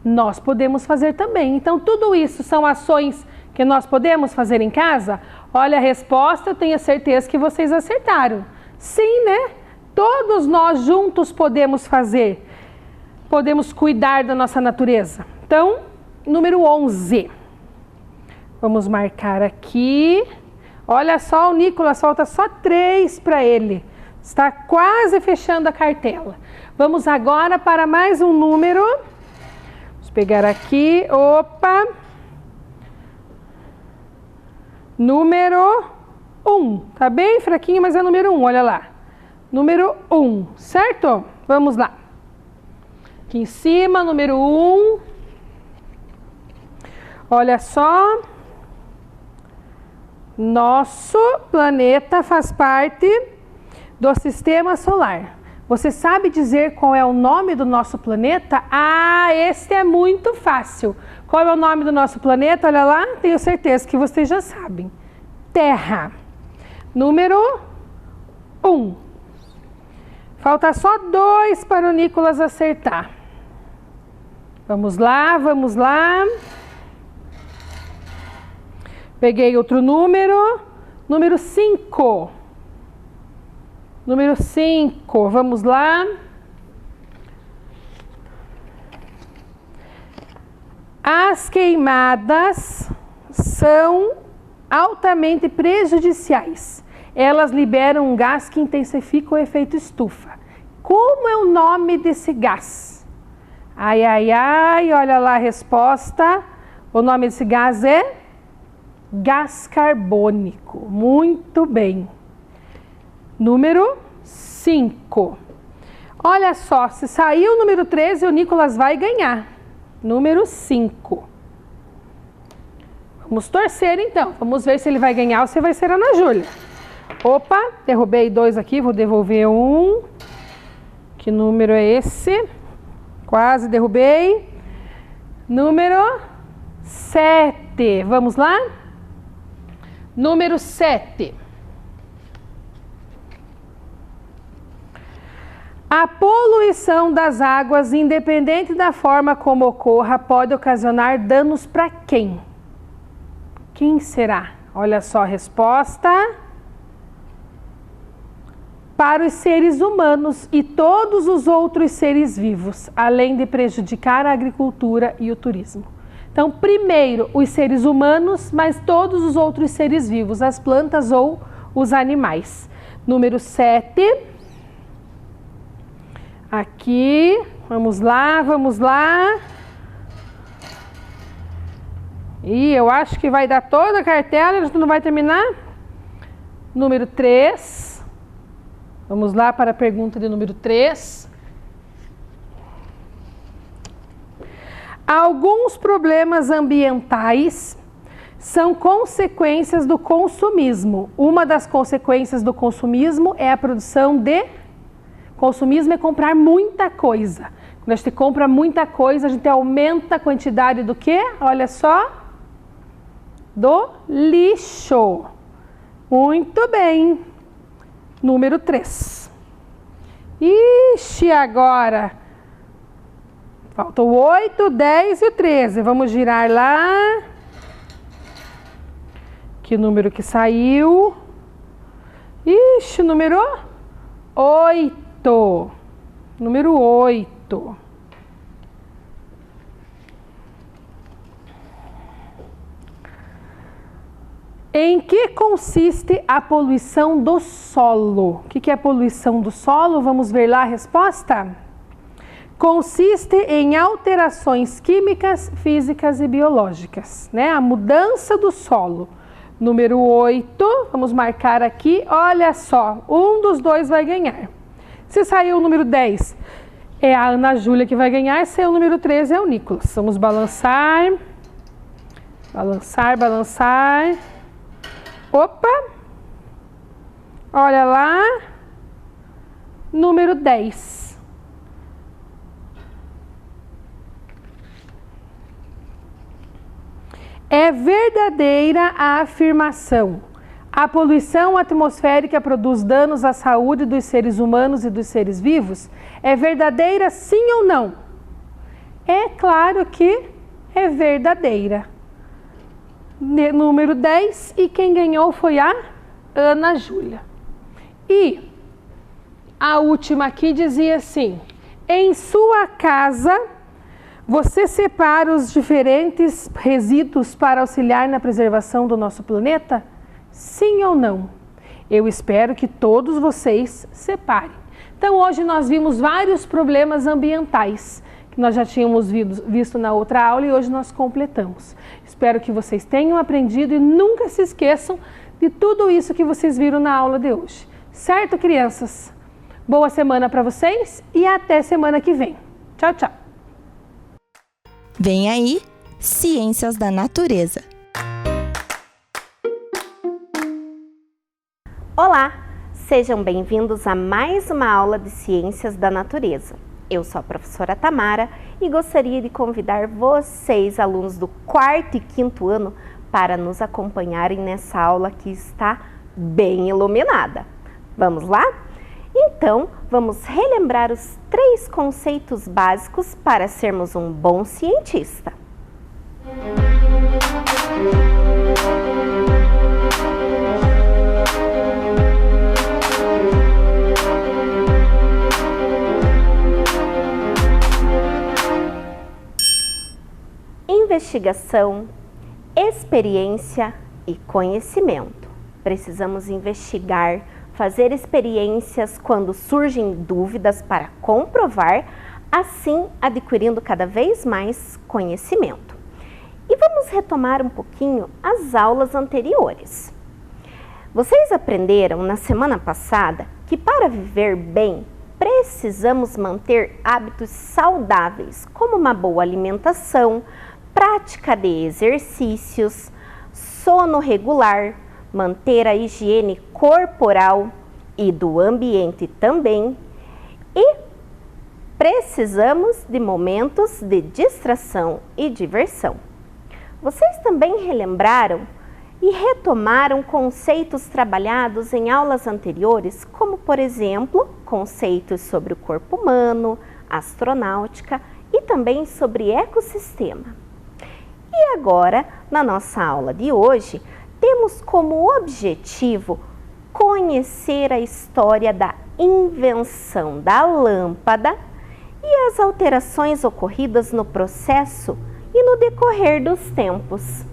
C: Nós podemos fazer também. Então, tudo isso são ações que nós podemos fazer em casa? Olha a resposta, eu tenho certeza que vocês acertaram. Sim, né? Todos nós juntos podemos fazer. Podemos cuidar da nossa natureza. Então, número 11. Vamos marcar aqui. Olha só, o Nicolas, falta só 3 para ele. Está quase fechando a cartela. Vamos agora para mais um número. Vamos pegar aqui. Opa! Número 1. Tá bem fraquinho, mas é número 1, olha lá. Número 1, certo? Vamos lá. Aqui em cima, número 1. Olha só. Nosso planeta faz parte do sistema solar. Você sabe dizer qual é o nome do nosso planeta? Ah, esse é muito fácil. Qual é o nome do nosso planeta? Olha lá, tenho certeza que vocês já sabem. Terra. Número 1. Falta só 2 para o Nicolas acertar. Vamos lá, vamos lá. Peguei outro número. Número 5. Número 5, vamos lá. As queimadas são altamente prejudiciais. Elas liberam um gás que intensifica o efeito estufa. Como é o nome desse gás? Ai, ai, ai, olha lá a resposta. O nome desse gás é gás carbônico. Muito bem. Número 5. Olha só, se sair o número 13, o Nicolas vai ganhar. Número 5. Vamos torcer então. Vamos ver se ele vai ganhar ou se vai ser a Ana Júlia. Opa, derrubei 2 aqui, vou devolver 1. Que número é esse? Quase derrubei. Número 7. Vamos lá? Número 7. A poluição das águas, independente da forma como ocorra, pode ocasionar danos para quem? Quem será? Olha só a resposta. Para os seres humanos e todos os outros seres vivos, além de prejudicar a agricultura e o turismo. Então, primeiro, os seres humanos, mas todos os outros seres vivos, as plantas ou os animais. Número 7. Aqui, vamos lá, vamos lá. E eu acho que vai dar toda a cartela, a gente não vai terminar. Número 3. Vamos lá para a pergunta de número 3. Alguns problemas ambientais são consequências do consumismo. Uma das consequências do consumismo é a produção de... Consumismo é comprar muita coisa. Quando a gente compra muita coisa, a gente aumenta a quantidade do quê? Olha só. Do lixo. Muito bem. Número 3. Ixi, agora. Faltam 8, 10 e o 13. Vamos girar lá. Que número que saiu? Ixi, número 8. Número 8. Em que consiste a poluição do solo? O que é a poluição do solo? Vamos ver lá a resposta? Consiste em alterações químicas, físicas e biológicas, né? A mudança do solo. Número 8, vamos marcar aqui. Olha só, um dos dois vai ganhar. Se sair o número 10, é a Ana Júlia que vai ganhar. Se é o número 13, é o Nicolas. Vamos balançar. Balançar, balançar. Opa! Olha lá. Número 10. É verdadeira a afirmação: a poluição atmosférica produz danos à saúde dos seres humanos e dos seres vivos? É verdadeira, sim ou não? É claro que é verdadeira. Número 10, e quem ganhou foi a Ana Júlia. E a última aqui dizia assim: em sua casa, você separa os diferentes resíduos para auxiliar na preservação do nosso planeta? Sim ou não? Eu espero que todos vocês separem. Então, hoje nós vimos vários problemas ambientais que nós já tínhamos visto na outra aula e hoje nós completamos. Espero que vocês tenham aprendido e nunca se esqueçam de tudo isso que vocês viram na aula de hoje. Certo, crianças? Boa semana para vocês e até semana que vem. Tchau, tchau.
B: Vem aí, Ciências da Natureza.
E: Olá, sejam bem-vindos a mais uma aula de Ciências da Natureza. Eu sou a professora Tamara e gostaria de convidar vocês, alunos do 4º e 5º ano, para nos acompanharem nessa aula que está bem iluminada. Vamos lá? Então, vamos relembrar os 3 conceitos básicos para sermos um bom cientista. Investigação, experiência e conhecimento. Precisamos investigar, fazer experiências quando surgem dúvidas para comprovar, assim adquirindo cada vez mais conhecimento. E vamos retomar um pouquinho as aulas anteriores. Vocês aprenderam na semana passada que para viver bem, precisamos manter hábitos saudáveis, como uma boa alimentação, prática de exercícios, sono regular, manter a higiene corporal e do ambiente também, e precisamos de momentos de distração e diversão. Vocês também relembraram e retomaram conceitos trabalhados em aulas anteriores, como, por exemplo, conceitos sobre o corpo humano, astronáutica e também sobre ecossistema. E agora, na nossa aula de hoje, temos como objetivo conhecer a história da invenção da lâmpada e as alterações ocorridas no processo e no decorrer dos tempos.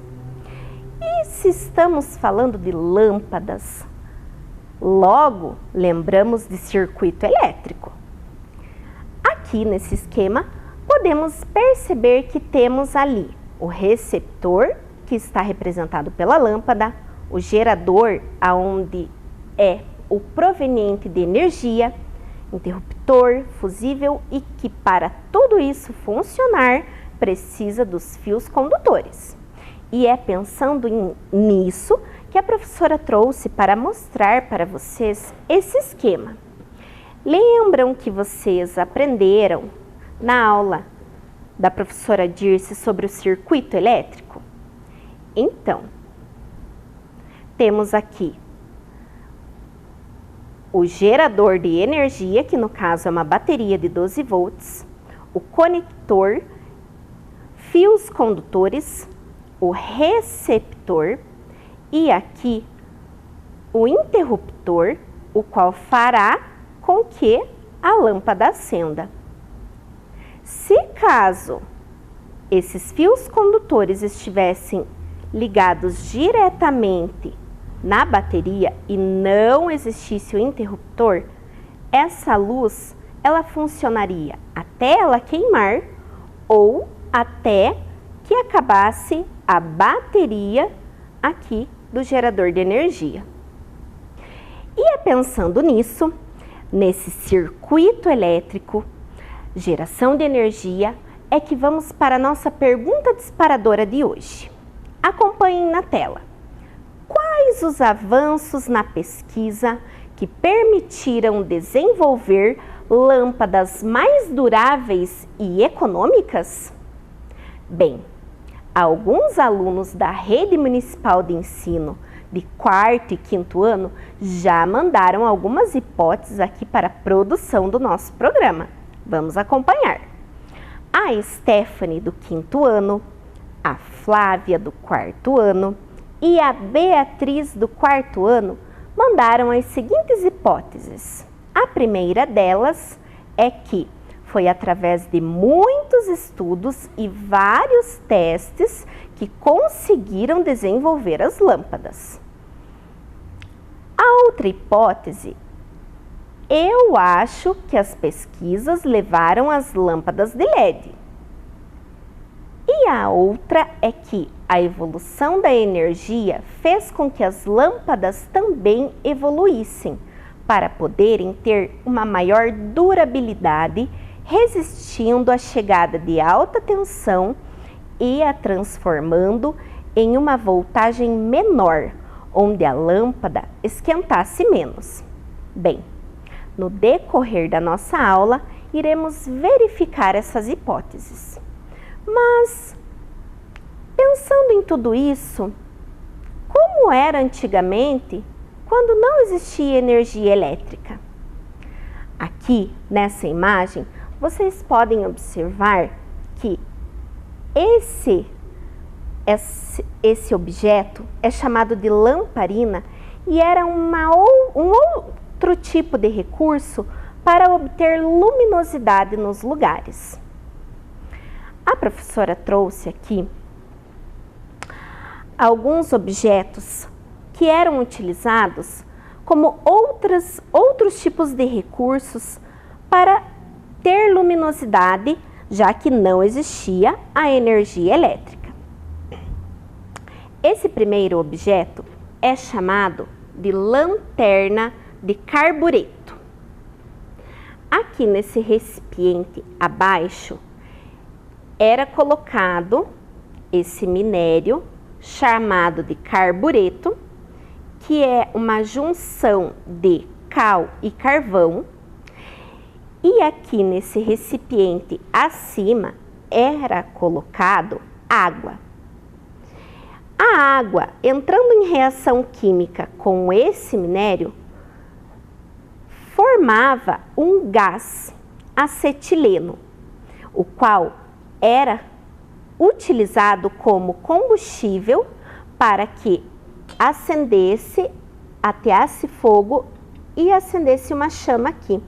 E: E se estamos falando de lâmpadas, logo lembramos de circuito elétrico. Aqui nesse esquema, podemos perceber que temos ali o receptor, que está representado pela lâmpada, o gerador, aonde é o proveniente de energia, interruptor, fusível, e que para tudo isso funcionar precisa dos fios condutores. E é pensando nisso que a professora trouxe para mostrar para vocês esse esquema. Lembram que vocês aprenderam na aula da professora Dirce sobre o circuito elétrico? Então, temos aqui o gerador de energia, que no caso é uma bateria de 12 volts, o conector, fios condutores, o receptor e aqui o interruptor, o qual fará com que a lâmpada acenda. Se caso esses fios condutores estivessem ligados diretamente na bateria e não existisse o interruptor, essa luz ela funcionaria até ela queimar ou até que acabasse a bateria aqui do gerador de energia. E é pensando nisso, nesse circuito elétrico, geração de energia, é que vamos para a nossa pergunta disparadora de hoje. Acompanhem na tela. Quais os avanços na pesquisa que permitiram desenvolver lâmpadas mais duráveis e econômicas? Bem, alguns alunos da Rede Municipal de Ensino de 4º e 5º ano já mandaram algumas hipóteses aqui para a produção do nosso programa. Vamos acompanhar. A Stephanie, do 5º ano, a Flávia, do 4º ano, e a Beatriz, do 4º ano, mandaram as seguintes hipóteses. A primeira delas é que foi através de muitos estudos e vários testes que conseguiram desenvolver as lâmpadas. A outra hipótese, eu acho que as pesquisas levaram às lâmpadas de LED. E a outra é que a evolução da energia fez com que as lâmpadas também evoluíssem, para poderem ter uma maior durabilidade, resistindo à chegada de alta tensão e a transformando em uma voltagem menor, onde a lâmpada esquentasse menos. Bem, no decorrer da nossa aula, iremos verificar essas hipóteses. Mas, pensando em tudo isso, como era antigamente, quando não existia energia elétrica? Aqui, nessa imagem, vocês podem observar que esse objeto é chamado de lamparina e era um outro tipo de recurso para obter luminosidade nos lugares. A professora trouxe aqui alguns objetos que eram utilizados como outros tipos de recursos para ter luminosidade, já que não existia a energia elétrica. Esse primeiro objeto é chamado de lanterna de carbureto. Aqui nesse recipiente abaixo era colocado esse minério chamado de carbureto, que é uma junção de cal e carvão, e aqui nesse recipiente acima era colocado água. A água, entrando em reação química com esse minério, formava um gás acetileno, o qual era utilizado como combustível para que ateasse fogo e acendesse uma chama aqui.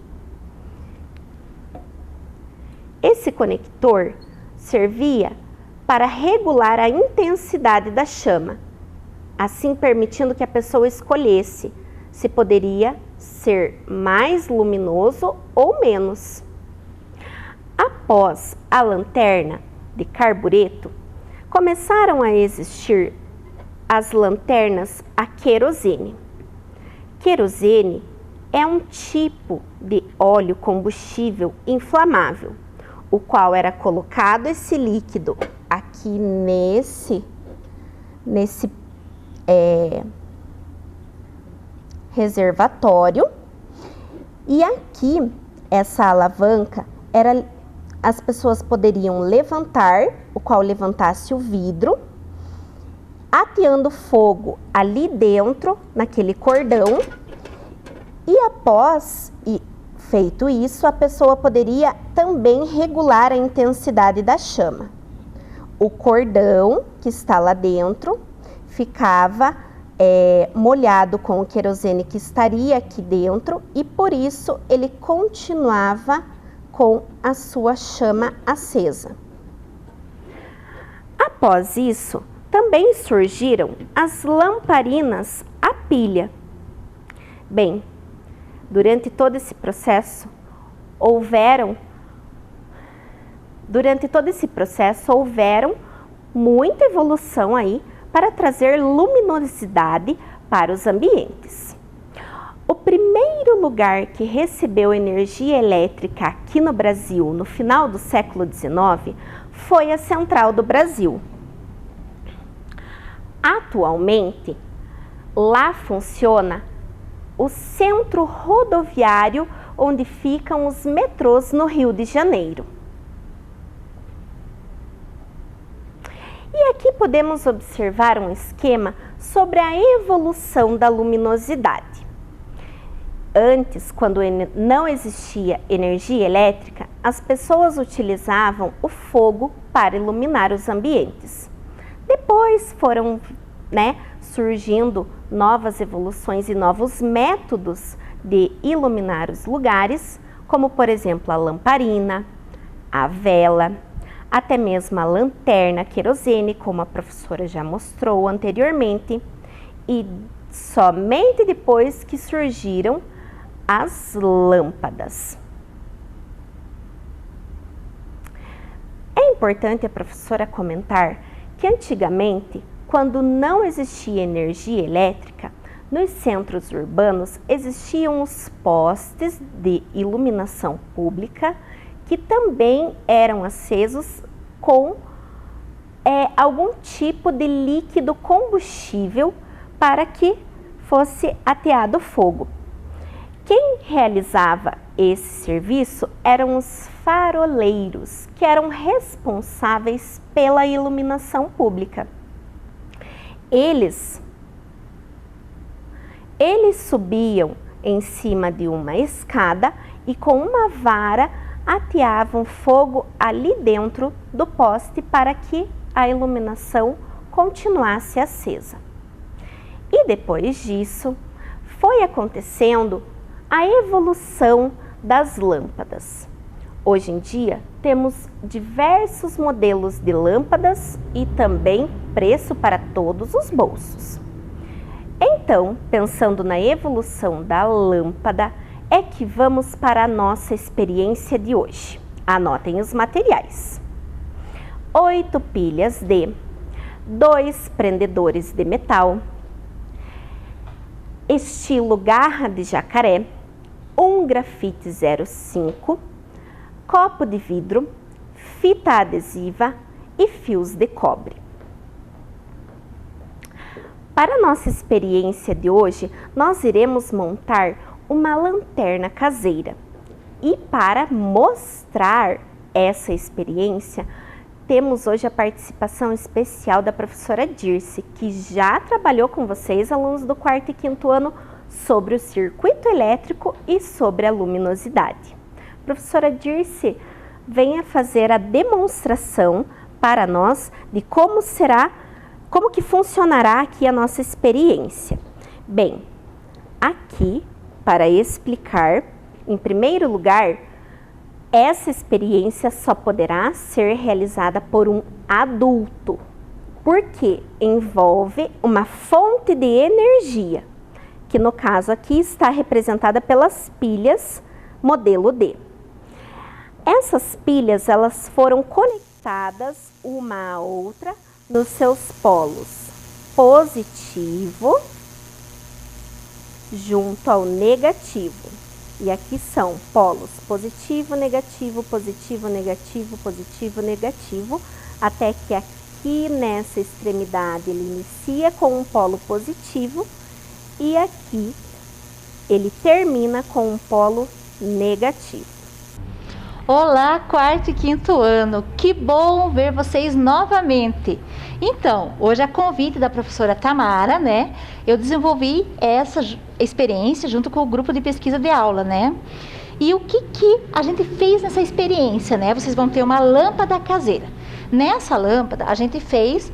E: Esse conector servia para regular a intensidade da chama, assim permitindo que a pessoa escolhesse se poderia ser mais luminoso ou menos. Após a lanterna de carbureto, começaram a existir as lanternas a querosene. Querosene é um tipo de óleo combustível inflamável, o qual era colocado esse líquido aqui nesse reservatório, e aqui essa alavanca as pessoas poderiam levantar, o qual levantasse o vidro, ateando fogo ali dentro, naquele cordão, e após feito isso, a pessoa poderia também regular a intensidade da chama. O cordão que está lá dentro ficava molhado com o querosene que estaria aqui dentro, e por isso ele continuava com a sua chama acesa. Após isso, também surgiram as lamparinas a pilha. Bem, durante todo esse processo houveram muita evolução aí para trazer luminosidade para os ambientes. O primeiro lugar que recebeu energia elétrica aqui no Brasil no final do século XIX foi a Central do Brasil. Atualmente, lá funciona o centro rodoviário onde ficam os metrôs no Rio de Janeiro. E aqui Aqui podemos observar um esquema sobre a evolução da luminosidade. Antes, quando não existia energia elétrica, as pessoas utilizavam o fogo para iluminar os ambientes. Depois foram, surgindo novas evoluções e novos métodos de iluminar os lugares, como por exemplo a lamparina, a vela, até mesmo a lanterna querosene, como a professora já mostrou anteriormente, e somente depois que surgiram as lâmpadas. É importante a professora comentar que antigamente, quando não existia energia elétrica, nos centros urbanos existiam os postes de iluminação pública que também eram acesos com algum tipo de líquido combustível para que fosse ateado fogo. Quem realizava esse serviço eram os faroleiros, que eram responsáveis pela iluminação pública. Eles subiam em cima de uma escada e com uma vara ateavam fogo ali dentro do poste para que a iluminação continuasse acesa. E depois disso, foi acontecendo a evolução das lâmpadas. Hoje em dia, temos diversos modelos de lâmpadas e também preço para todos os bolsos. Então, pensando na evolução da lâmpada, é que vamos para a nossa experiência de hoje. Anotem os materiais. 8 pilhas de 2 prendedores de metal, estilo garra de jacaré, um grafite 05, copo de vidro, fita adesiva e fios de cobre. Para a nossa experiência de hoje, nós iremos montar uma lanterna caseira. E para mostrar essa experiência, temos hoje a participação especial da professora Dirce, que já trabalhou com vocês, alunos do 4º e 5º ano, sobre o circuito elétrico e sobre a luminosidade. Professora Dirce, venha fazer a demonstração para nós de como que funcionará aqui a nossa experiência. Bem, aqui, para explicar, em primeiro lugar, essa experiência só poderá ser realizada por um adulto, porque envolve uma fonte de energia, que no caso aqui está representada pelas pilhas modelo D. Essas pilhas, elas foram conectadas uma à outra nos seus polos positivo junto ao negativo. E aqui são polos positivo, negativo, positivo, negativo, positivo, negativo, até que aqui nessa extremidade ele inicia com um polo positivo e aqui ele termina com um polo negativo.
F: Olá, 4º e 5º ano, que bom ver vocês novamente. Então, hoje a convite da professora Tamara, eu desenvolvi essa experiência junto com o grupo de pesquisa de aula, E o que a gente fez nessa experiência, Vocês vão ter uma lâmpada caseira. Nessa lâmpada, a gente fez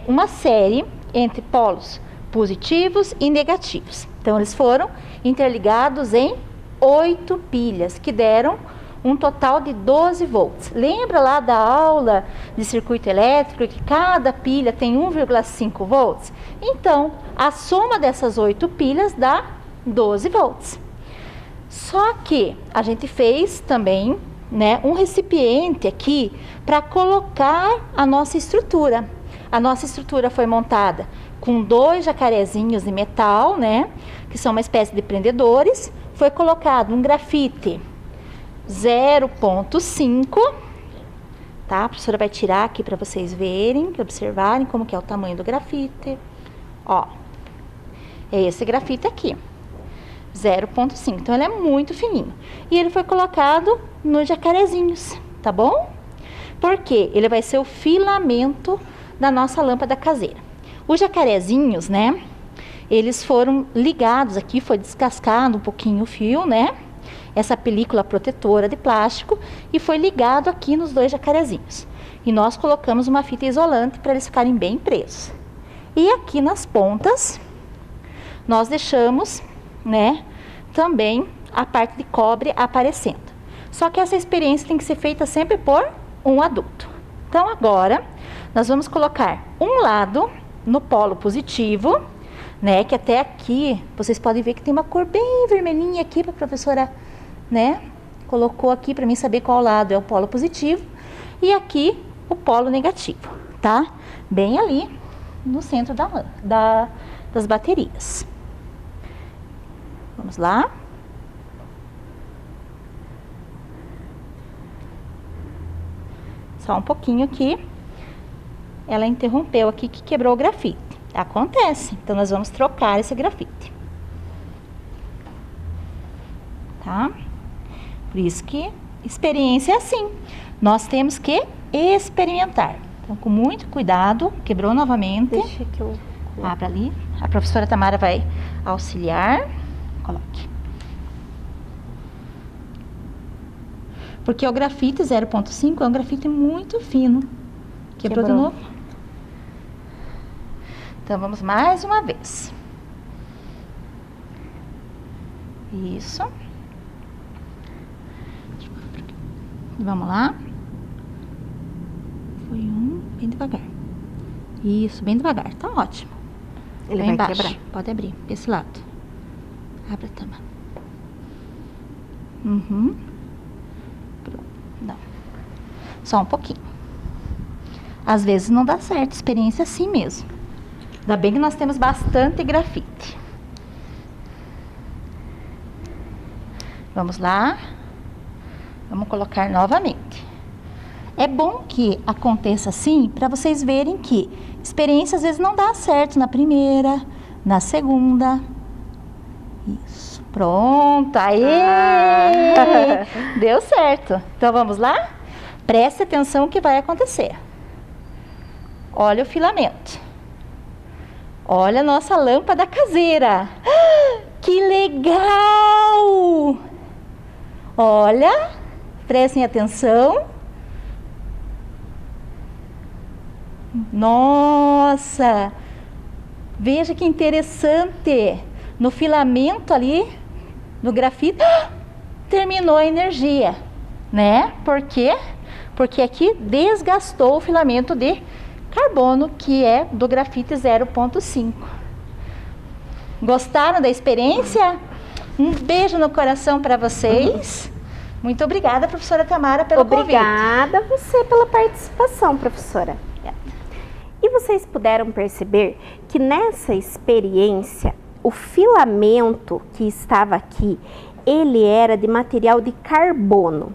F: uma série entre polos positivos e negativos. Então, eles foram interligados em 8 pilhas, que deram um total de 12 volts. Lembra lá da aula de circuito elétrico que cada pilha tem 1,5 volts? Então, a soma dessas 8 pilhas dá 12 volts. Só que a gente fez também, um recipiente aqui para colocar a nossa estrutura. A nossa estrutura foi montada com 2 jacarezinhos de metal, que são uma espécie de prendedores. Foi colocado um grafite 0,5, tá? A professora vai tirar aqui para vocês verem, para observarem como que é o tamanho do grafite. Ó, é esse grafite aqui, 0,5, então ele é muito fininho. E ele foi colocado nos jacarezinhos, tá bom? Porque ele vai ser o filamento da nossa lâmpada caseira. Os jacarezinhos, né? Eles foram ligados aqui, foi descascado um pouquinho o fio, né? Essa película protetora de plástico e foi ligado aqui nos 2 jacarezinhos. E nós colocamos uma fita isolante para eles ficarem bem presos. E aqui nas pontas, nós deixamos, né, também a parte de cobre aparecendo. Só que essa experiência tem que ser feita sempre por um adulto. Então agora, nós vamos colocar um lado no polo positivo, né, que até aqui, vocês podem ver que tem uma cor bem vermelhinha aqui, para a professora, né, colocou aqui para mim saber qual lado é o polo positivo, e aqui o polo negativo, tá? Bem ali no centro das baterias. Vamos lá. Só um pouquinho aqui. Ela interrompeu aqui que quebrou o grafite. Acontece. Então, nós vamos trocar esse grafite. Tá? Por isso que experiência é assim. Nós temos que experimentar. Então, com muito cuidado. Quebrou novamente.
E: Deixa que eu...
F: Abra ali. A professora Tamara vai auxiliar. Coloque. Porque o grafite 0,5 é um grafite muito fino. Quebrou de novo? Então, vamos mais uma vez. Isso. Vamos lá. Foi um, bem devagar. Isso, bem devagar. Tá ótimo.
E: Ele
F: vai
E: vai
F: embaixo.
E: quebrar.
F: Pode abrir, desse lado. Abre a tampa. Uhum. Não. Só um pouquinho. Às vezes não dá certo, experiência assim mesmo. Ainda bem que nós temos bastante grafite. Vamos lá. Vamos colocar novamente. É bom que aconteça assim, para vocês verem que experiência às vezes não dá certo na primeira, na segunda. Isso, pronto, aê! Deu certo. Então vamos lá? Preste atenção o que vai acontecer. Olha o filamento. Olha a nossa lâmpada caseira. Que legal! Olha, prestem atenção. Nossa! Veja que interessante. No filamento ali, no grafite, terminou a energia, né? Por quê? Porque aqui desgastou o filamento de carbono, que é do grafite 0,5. Gostaram da experiência? Um beijo no coração para vocês. Muito obrigada, professora Tamara, pelo convite.
E: Obrigada a você pela participação, professora. E vocês puderam perceber que nessa experiência, o filamento que estava aqui, ele era de material de carbono.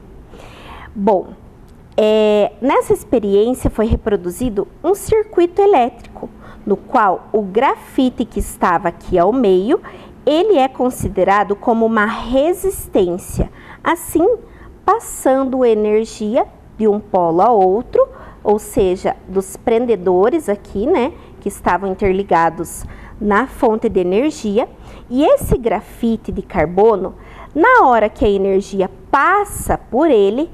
E: Bom, nessa experiência foi reproduzido um circuito elétrico, no qual o grafite que estava aqui ao meio, ele é considerado como uma resistência, assim passando energia de um polo a outro, ou seja, dos prendedores aqui, né, que estavam interligados na fonte de energia. E esse grafite de carbono, na hora que a energia passa por ele,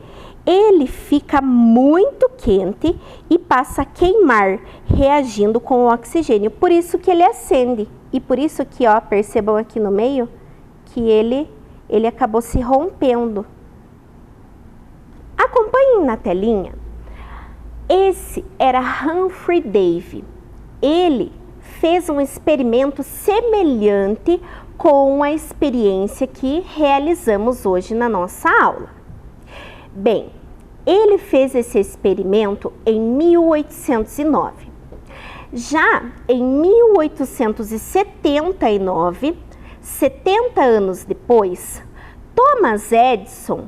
E: ele fica muito quente e passa a queimar, reagindo com o oxigênio. Por isso que ele acende. E por isso que, ó, percebam aqui no meio, que ele acabou se rompendo. Acompanhem na telinha. Esse era Humphrey Davy. Ele fez um experimento semelhante com a experiência que realizamos hoje na nossa aula. Bem, ele fez esse experimento em 1809. Já em 1879, 70 anos depois, Thomas Edison,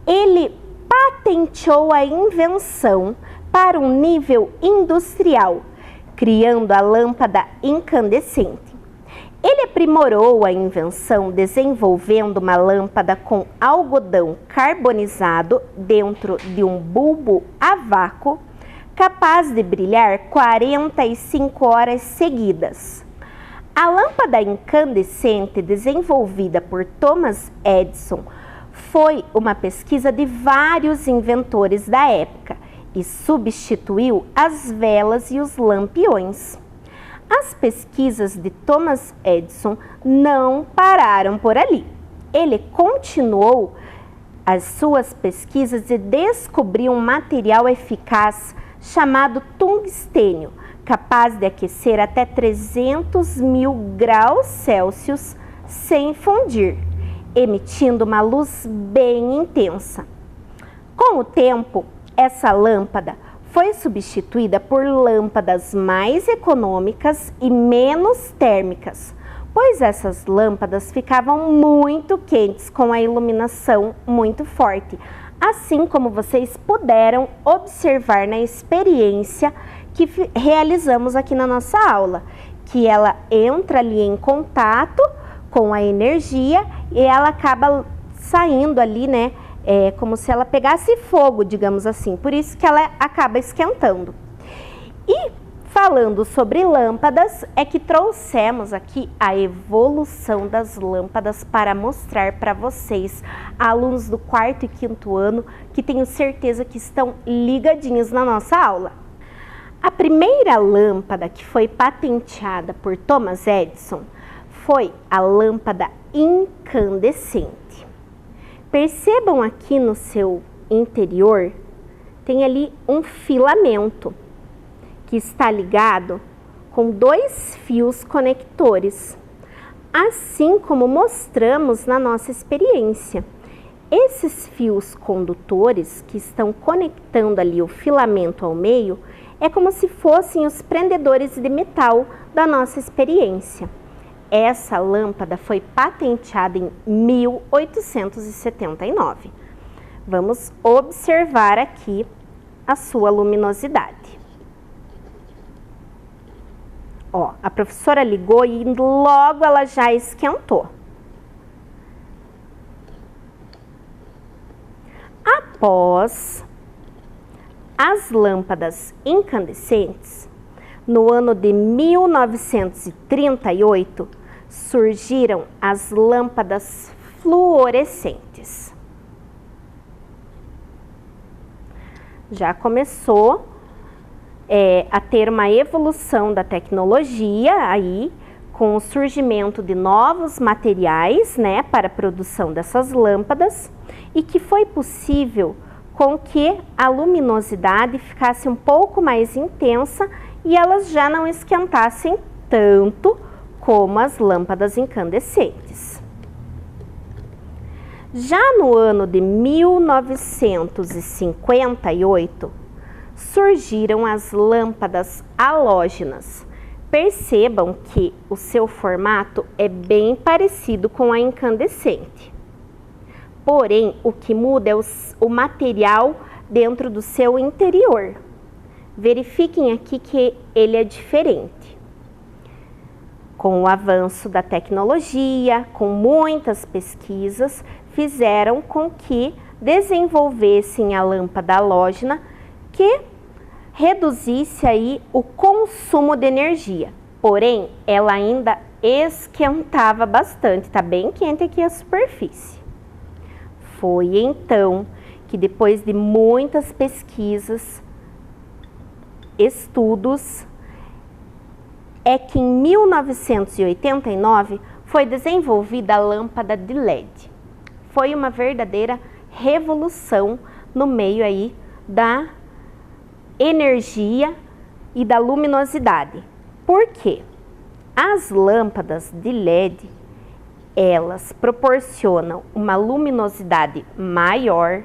E: ele patenteou a invenção para um nível industrial, criando a lâmpada incandescente. Ele aprimorou a invenção desenvolvendo uma lâmpada com algodão carbonizado dentro de um bulbo a vácuo, capaz de brilhar 45 horas seguidas. A lâmpada incandescente desenvolvida por Thomas Edison foi uma pesquisa de vários inventores da época e substituiu as velas e os lampiões. As pesquisas de Thomas Edison não pararam por ali. Ele continuou as suas pesquisas e descobriu um material eficaz chamado tungstênio, capaz de aquecer até 300.000 graus Celsius sem fundir, emitindo uma luz bem intensa. Com o tempo, essa lâmpada foi substituída por lâmpadas mais econômicas e menos térmicas, pois essas lâmpadas ficavam muito quentes com a iluminação muito forte, assim como vocês puderam observar na experiência que realizamos aqui na nossa aula, que ela entra ali em contato com a energia e ela acaba saindo ali, né, como se ela pegasse fogo, digamos assim, por isso que ela acaba esquentando. E falando sobre lâmpadas, é que trouxemos aqui a evolução das lâmpadas para mostrar para vocês, alunos do 4º e 5º ano, que tenho certeza que estão ligadinhos na nossa aula. A primeira lâmpada que foi patenteada por Thomas Edison foi a lâmpada incandescente. Percebam aqui no seu interior, tem ali um filamento que está ligado com 2 fios conectores, assim como mostramos na nossa experiência. Esses fios condutores que estão conectando ali o filamento ao meio é como se fossem os prendedores de metal da nossa experiência. Essa lâmpada foi patenteada em 1879. Vamos observar aqui a sua luminosidade. Ó, a professora ligou e logo ela já esquentou. Após as lâmpadas incandescentes, no ano de 1938, surgiram as lâmpadas fluorescentes. Já começou a ter uma evolução da tecnologia aí, com o surgimento de novos materiais, né, para a produção dessas lâmpadas, e que foi possível com que a luminosidade ficasse um pouco mais intensa e elas já não esquentassem tanto como as lâmpadas incandescentes. Já no ano de 1958, surgiram as lâmpadas halógenas. Percebam que o seu formato é bem parecido com a incandescente. Porém, o que muda é o material dentro do seu interior. Verifiquem aqui que ele é diferente. Com o avanço da tecnologia, com muitas pesquisas, fizeram com que desenvolvessem a lâmpada halógena que reduzisse aí o consumo de energia. Porém, ela ainda esquentava bastante, tá bem quente aqui a superfície. Foi então que depois de muitas pesquisas, estudos, é que em 1989 foi desenvolvida a lâmpada de LED. Foi uma verdadeira revolução no meio aí da energia e da luminosidade. Por quê? As lâmpadas de LED, elas proporcionam uma luminosidade maior,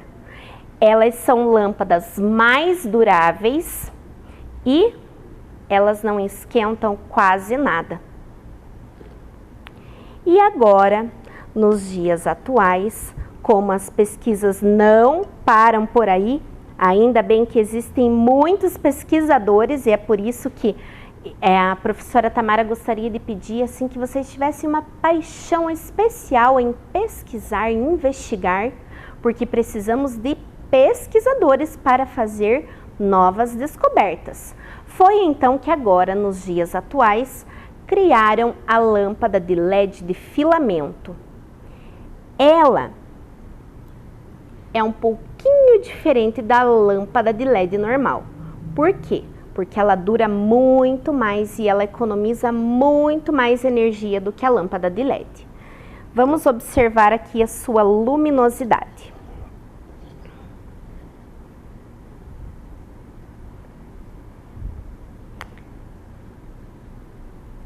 E: elas são lâmpadas mais duráveis e elas não esquentam quase nada. E agora, nos dias atuais, como as pesquisas não param por aí, ainda bem que existem muitos pesquisadores e é por isso que a professora Tamara gostaria de pedir assim, que vocês tivessem uma paixão especial em pesquisar, em investigar, porque precisamos de pesquisadores para fazer novas descobertas. Foi então que agora, nos dias atuais, criaram a lâmpada de LED de filamento. Ela é um pouquinho diferente da lâmpada de LED normal. Por quê? Porque ela dura muito mais e ela economiza muito mais energia do que a lâmpada de LED. Vamos observar aqui a sua luminosidade.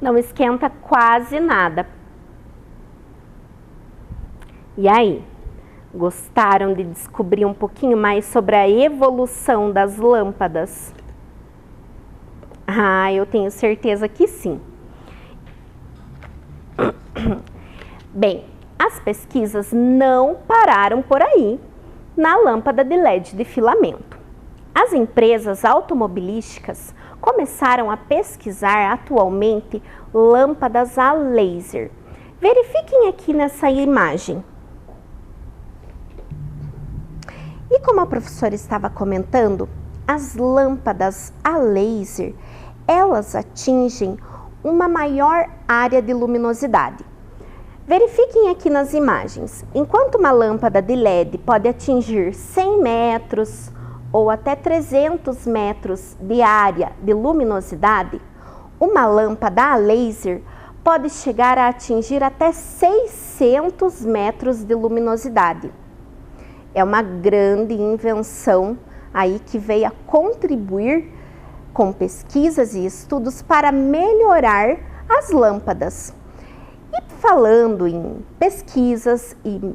E: Não esquenta quase nada. E aí, gostaram de descobrir um pouquinho mais sobre a evolução das lâmpadas? Ah, eu tenho certeza que sim. Bem, as pesquisas não pararam por aí na lâmpada de LED de filamento. As empresas automobilísticas começaram a pesquisar atualmente lâmpadas a laser. Verifiquem aqui nessa imagem. E como a professora estava comentando, as lâmpadas a laser, elas atingem uma maior área de luminosidade. Verifiquem aqui nas imagens. Enquanto uma lâmpada de LED pode atingir 100 metros ou até 300 metros de área de luminosidade, uma lâmpada a laser pode chegar a atingir até 600 metros de luminosidade. É uma grande invenção aí que veio a contribuir com pesquisas e estudos para melhorar as lâmpadas. E falando em pesquisas e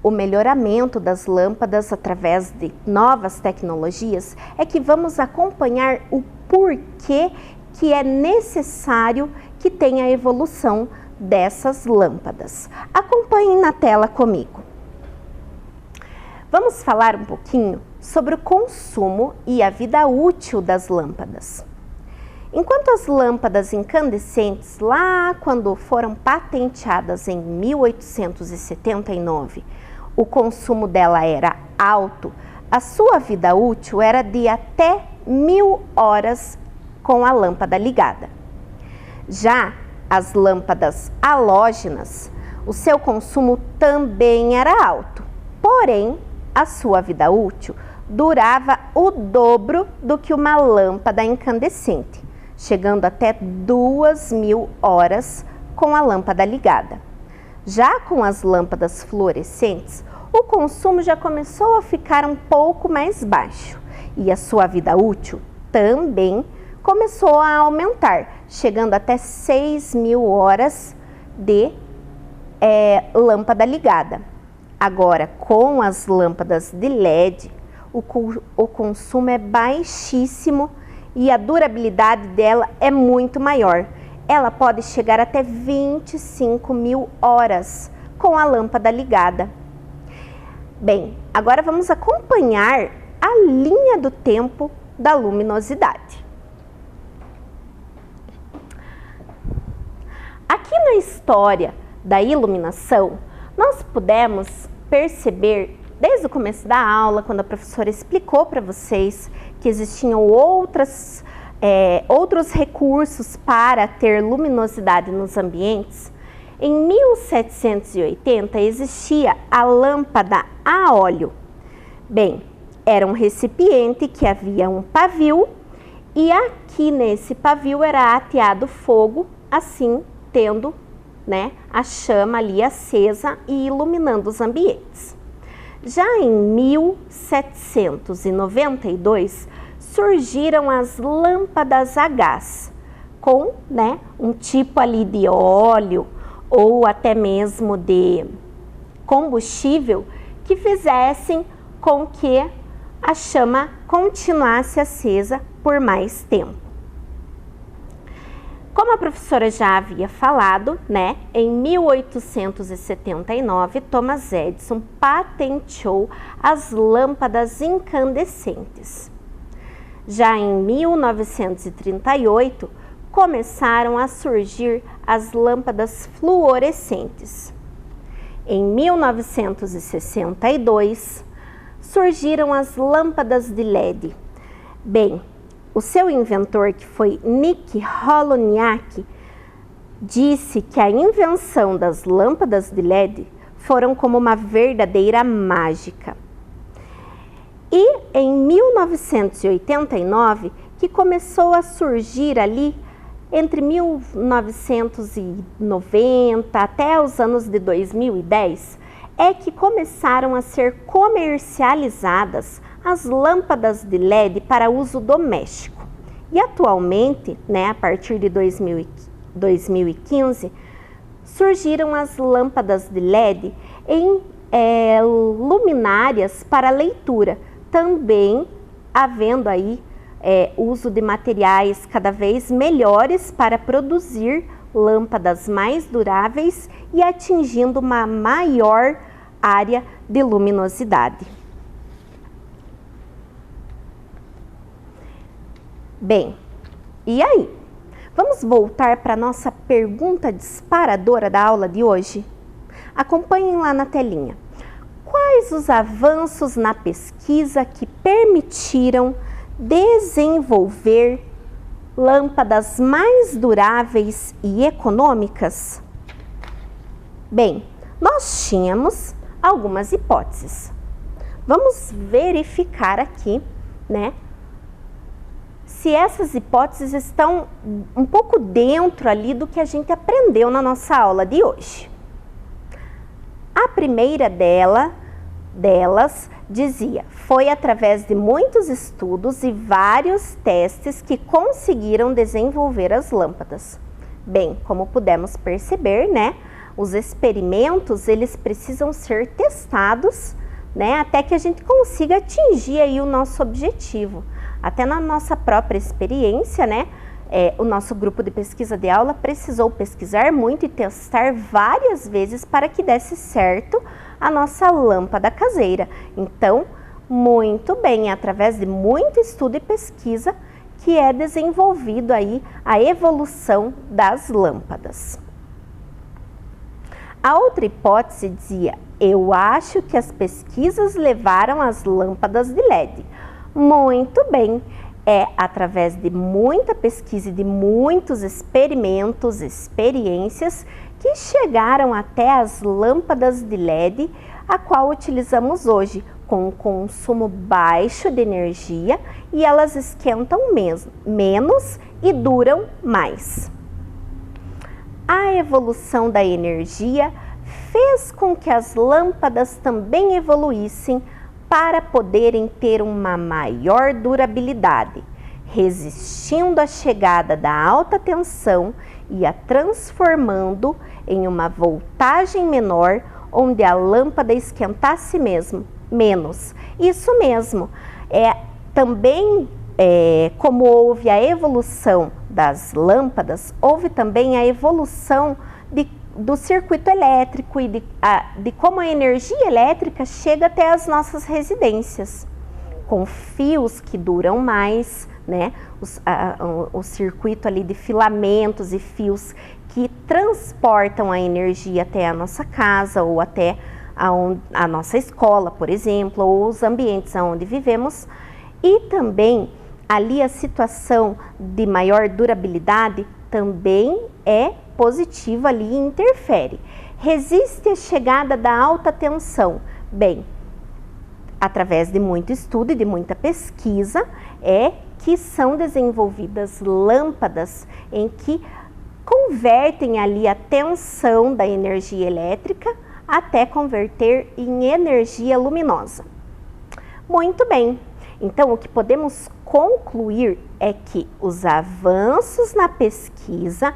E: o melhoramento das lâmpadas através de novas tecnologias, é que vamos acompanhar o porquê que é necessário que tenha a evolução dessas lâmpadas. Acompanhem na tela comigo. Vamos falar um pouquinho sobre o consumo e a vida útil das lâmpadas. Enquanto as lâmpadas incandescentes, lá quando foram patenteadas em 1879, o consumo dela era alto, a sua vida útil era de até 1000 horas com a lâmpada ligada. Já as lâmpadas halógenas, o seu consumo também era alto, porém a sua vida útil durava o dobro do que uma lâmpada incandescente, chegando até 2000 horas com a lâmpada ligada. Já com as lâmpadas fluorescentes, o consumo já começou a ficar um pouco mais baixo e a sua vida útil também começou a aumentar, chegando até 6000 horas de lâmpada ligada. Agora, com as lâmpadas de LED, o consumo é baixíssimo e a durabilidade dela é muito maior. Ela pode chegar até 25.000 horas com a lâmpada ligada. Bem, agora vamos acompanhar a linha do tempo da luminosidade. Aqui na história da iluminação, nós pudemos perceber desde o começo da aula, quando a professora explicou para vocês que existiam outros recursos para ter luminosidade nos ambientes. Em 1780 existia a lâmpada a óleo. Bem, era um recipiente que havia um pavio e aqui nesse pavio era ateado fogo, assim tendo, a chama ali acesa e iluminando os ambientes. Já em 1792 surgiram as lâmpadas a gás, com um tipo ali de óleo ou até mesmo de combustível que fizessem com que a chama continuasse acesa por mais tempo. Como a professora já havia falado, em 1879, Thomas Edison patenteou as lâmpadas incandescentes. Já em 1938, começaram a surgir as lâmpadas fluorescentes. Em 1962, surgiram as lâmpadas de LED. Bem, o seu inventor, que foi Nick Holoniak, disse que a invenção das lâmpadas de LED foram como uma verdadeira mágica. E em 1989, que começou a surgir ali, entre 1990 até os anos de 2010, é que começaram a ser comercializadas as lâmpadas de LED para uso doméstico. E atualmente, a partir de 2015, surgiram as lâmpadas de LED em luminárias para leitura, também havendo aí uso de materiais cada vez melhores para produzir lâmpadas mais duráveis e atingindo uma maior área de luminosidade. Bem, e aí? Vamos voltar para a nossa pergunta disparadora da aula de hoje? Acompanhem lá na telinha. Quais os avanços na pesquisa que permitiram desenvolver lâmpadas mais duráveis e econômicas? Bem, nós tínhamos algumas hipóteses. Vamos verificar aqui, se essas hipóteses estão um pouco dentro ali do que a gente aprendeu na nossa aula de hoje. A primeira delas dizia: foi através de muitos estudos e vários testes que conseguiram desenvolver as lâmpadas. Bem, como pudemos perceber, os experimentos eles precisam ser testados, até que a gente consiga atingir aí o nosso objetivo. Até na nossa própria experiência, o nosso grupo de pesquisa de aula precisou pesquisar muito e testar várias vezes para que desse certo a nossa lâmpada caseira. Então, muito bem, através de muito estudo e pesquisa que é desenvolvido aí a evolução das lâmpadas. A outra hipótese dizia: eu acho que as pesquisas levaram as lâmpadas de LED. Muito bem, é através de muita pesquisa e de muitos experimentos, experiências, que chegaram até as lâmpadas de LED, a qual utilizamos hoje, com um consumo baixo de energia, e elas esquentam menos e duram mais. A evolução da energia fez com que as lâmpadas também evoluíssem para poderem ter uma maior durabilidade, resistindo à chegada da alta tensão e a transformando em uma voltagem menor, onde a lâmpada esquentasse menos. Isso mesmo, também como houve a evolução das lâmpadas, houve também a evolução do circuito elétrico e de como a energia elétrica chega até as nossas residências, com fios que duram mais, o circuito ali de filamentos e fios que transportam a energia até a nossa casa ou até a nossa escola, por exemplo, ou os ambientes onde vivemos. E também ali a situação de maior durabilidade também é positiva ali e interfere. Resiste à chegada da alta tensão. Bem, através de muito estudo e de muita pesquisa, que são desenvolvidas lâmpadas em que convertem ali a tensão da energia elétrica até converter em energia luminosa. Muito bem, então o que podemos concluir é que os avanços na pesquisa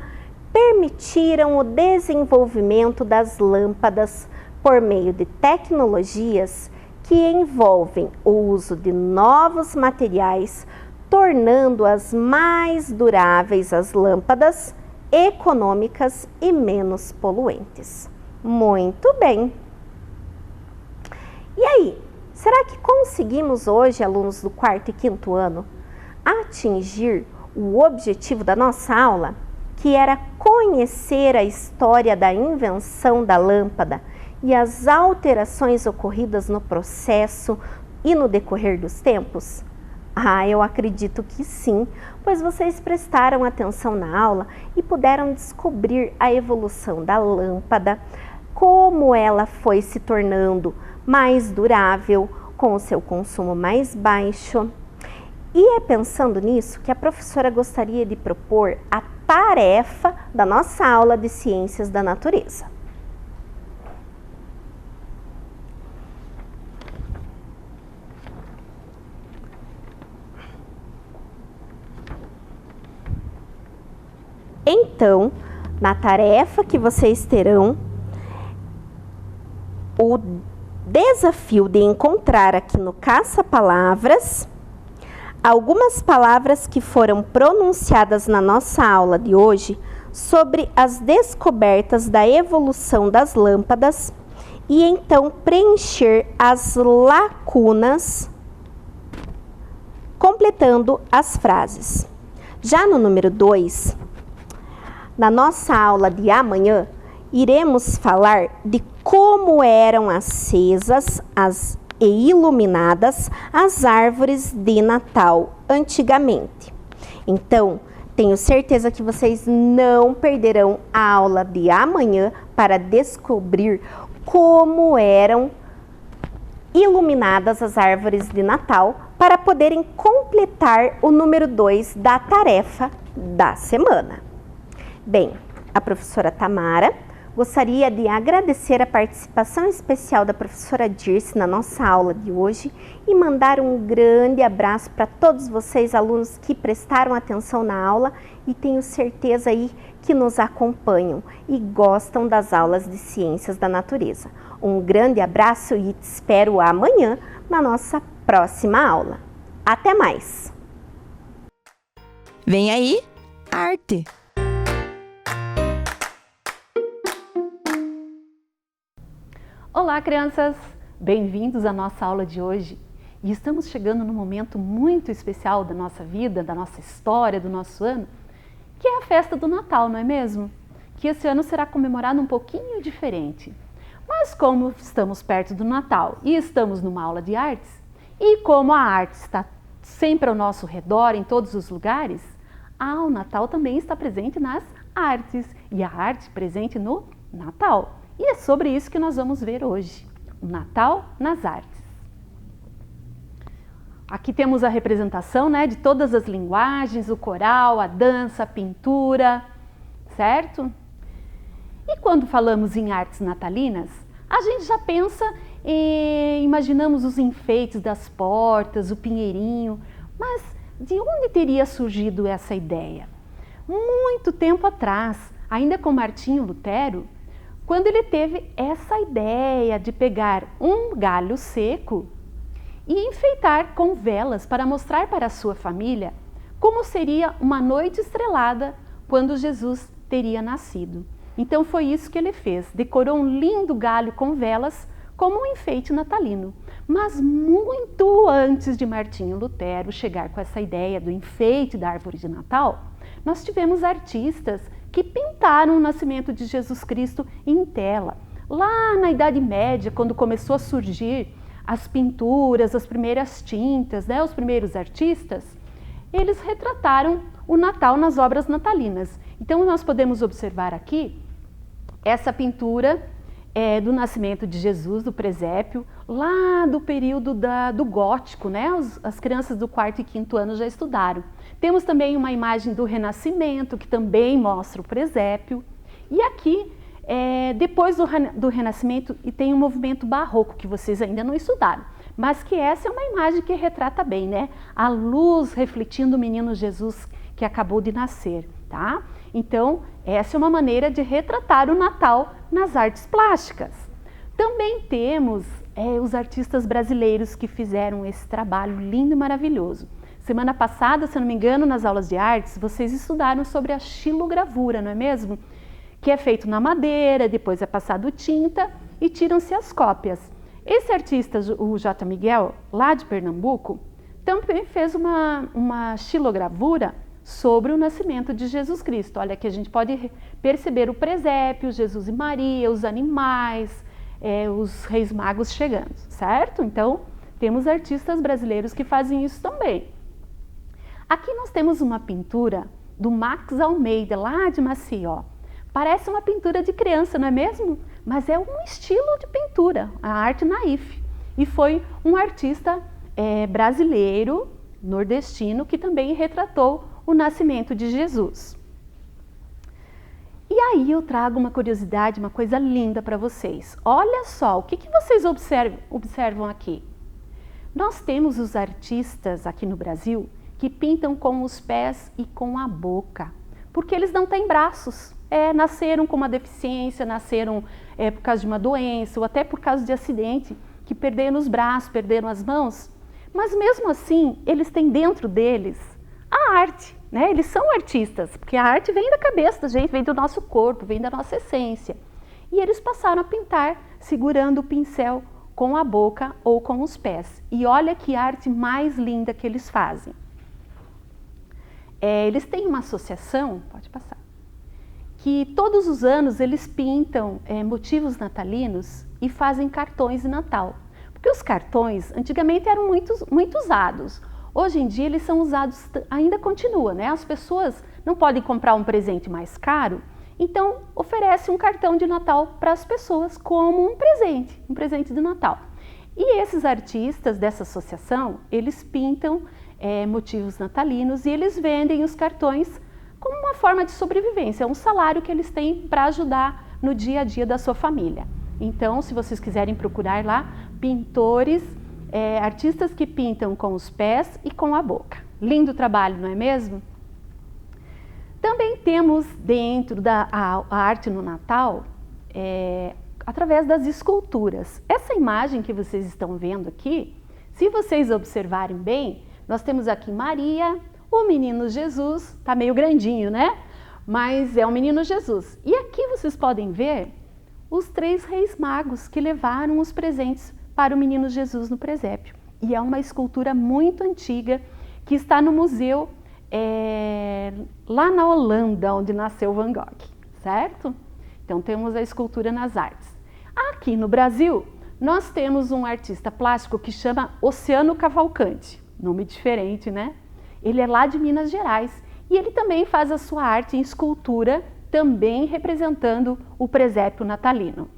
E: permitiram o desenvolvimento das lâmpadas por meio de tecnologias que envolvem o uso de novos materiais, tornando-as mais duráveis as lâmpadas, econômicas e menos poluentes. Muito bem! E aí, será que conseguimos hoje, alunos do 4º e 5º ano, atingir o objetivo da nossa aula, que era conhecer a história da invenção da lâmpada e as alterações ocorridas no processo e no decorrer dos tempos? Ah, eu acredito que sim, pois vocês prestaram atenção na aula e puderam descobrir a evolução da lâmpada, como ela foi se tornando mais durável, com o seu consumo mais baixo. E é pensando nisso que a professora gostaria de propor a tarefa da nossa aula de Ciências da Natureza. Então, na tarefa que vocês terão, o desafio de encontrar aqui no caça-palavras algumas palavras que foram pronunciadas na nossa aula de hoje sobre as descobertas da evolução das lâmpadas e então preencher as lacunas completando as frases. Já no número 2, na nossa aula de amanhã, iremos falar de como eram acesas e iluminadas as árvores de Natal antigamente. Então, tenho certeza que vocês não perderão a aula de amanhã para descobrir como eram iluminadas as árvores de Natal para poderem completar o número 2 da tarefa da semana. Bem, a professora Tamara gostaria de agradecer a participação especial da professora Dirce na nossa aula de hoje e mandar um grande abraço para todos vocês, alunos que prestaram atenção na aula e tenho certeza aí que nos acompanham e gostam das aulas de Ciências da Natureza. Um grande abraço e te espero amanhã na nossa próxima aula. Até mais!
B: Vem aí, arte!
G: Olá, crianças! Bem-vindos à nossa aula de hoje. E estamos chegando num momento muito especial da nossa vida, da nossa história, do nosso ano, que é a festa do Natal, não é mesmo? Que esse ano será comemorado um pouquinho diferente. Mas como estamos perto do Natal e estamos numa aula de artes, e como a arte está sempre ao nosso redor, em todos os lugares, o Natal também está presente nas artes e a arte presente no Natal. E é sobre isso que nós vamos ver hoje, o Natal nas artes. Aqui temos a representação, né, de todas as linguagens, o coral, a dança, a pintura, certo? E quando falamos em artes natalinas, a gente já pensa imaginamos os enfeites das portas, o pinheirinho, mas de onde teria surgido essa ideia? Muito tempo atrás, ainda com Martinho Lutero, quando ele teve essa ideia de pegar um galho seco e enfeitar com velas para mostrar para a sua família como seria uma noite estrelada quando Jesus teria nascido. Então foi isso que ele fez, decorou um lindo galho com velas como um enfeite natalino. Mas muito antes de Martinho Lutero chegar com essa ideia do enfeite da árvore de Natal, nós tivemos artistas que pintaram o nascimento de Jesus Cristo em tela. Lá na Idade Média, quando começou a surgir as pinturas, as primeiras tintas, né, os primeiros artistas, eles retrataram o Natal nas obras natalinas. Então nós podemos observar aqui essa pintura do nascimento de Jesus, do presépio, lá do período do gótico, né? As crianças do 4º e 5º ano já estudaram. Temos também uma imagem do Renascimento, que também mostra o presépio. E aqui, depois do Renascimento, e tem um movimento barroco, que vocês ainda não estudaram, mas que essa é uma imagem que retrata bem, né? A luz refletindo o menino Jesus que acabou de nascer, tá? Então, essa é uma maneira de retratar o Natal nas artes plásticas. Também temos os artistas brasileiros que fizeram esse trabalho lindo e maravilhoso. Semana passada, se eu não me engano, nas aulas de artes, vocês estudaram sobre a xilogravura, não é mesmo? Que é feito na madeira, depois é passado tinta e tiram-se as cópias. Esse artista, o J. Miguel, lá de Pernambuco, também fez uma xilogravura sobre o nascimento de Jesus Cristo. Olha, aqui a gente pode perceber o presépio, Jesus e Maria, os animais, os reis magos chegando, certo? Então, temos artistas brasileiros que fazem isso também, Aqui nós temos uma pintura do Max Almeida, lá de Maceió. Parece uma pintura de criança, não é mesmo? Mas é um estilo de pintura, a arte naif. E foi um artista brasileiro, nordestino, que também retratou o nascimento de Jesus. E aí eu trago uma curiosidade, uma coisa linda para vocês. Olha só, o que vocês observam aqui? Nós temos os artistas aqui no Brasil que pintam com os pés e com a boca, porque eles não têm braços. Nasceram com uma deficiência, nasceram por causa de uma doença ou até por causa de acidente, que perderam os braços, perderam as mãos. Mas mesmo assim, eles têm dentro deles a arte, né? Eles são artistas, porque a arte vem da cabeça da gente, vem do nosso corpo, vem da nossa essência. E eles passaram a pintar segurando o pincel com a boca ou com os pés. E olha que arte mais linda que eles fazem. Eles têm uma associação, pode passar, que todos os anos eles pintam motivos natalinos e fazem cartões de Natal. Porque os cartões antigamente eram muito usados. Hoje em dia eles são usados, ainda continua, né? As pessoas não podem comprar um presente mais caro, então oferece um cartão de Natal para as pessoas como um presente de Natal. E esses artistas dessa associação, eles pintam motivos natalinos e eles vendem os cartões como uma forma de sobrevivência, é um salário que eles têm para ajudar no dia a dia da sua família. Então, se vocês quiserem procurar lá, pintores, artistas que pintam com os pés e com a boca. Lindo trabalho, não é mesmo? Também temos dentro da arte no Natal, através das esculturas. Essa imagem que vocês estão vendo aqui, se vocês observarem bem, nós temos aqui Maria, o menino Jesus, está meio grandinho, né? Mas é o menino Jesus. E aqui vocês podem ver os 3 reis magos que levaram os presentes para o menino Jesus no presépio. E é uma escultura muito antiga que está no museu lá na Holanda, onde nasceu Van Gogh, certo? Então temos a escultura nas artes. Aqui no Brasil, nós temos um artista plástico que chama Oceano Cavalcante. Nome diferente, né? Ele é lá de Minas Gerais e ele também faz a sua arte em escultura, também representando o presépio natalino.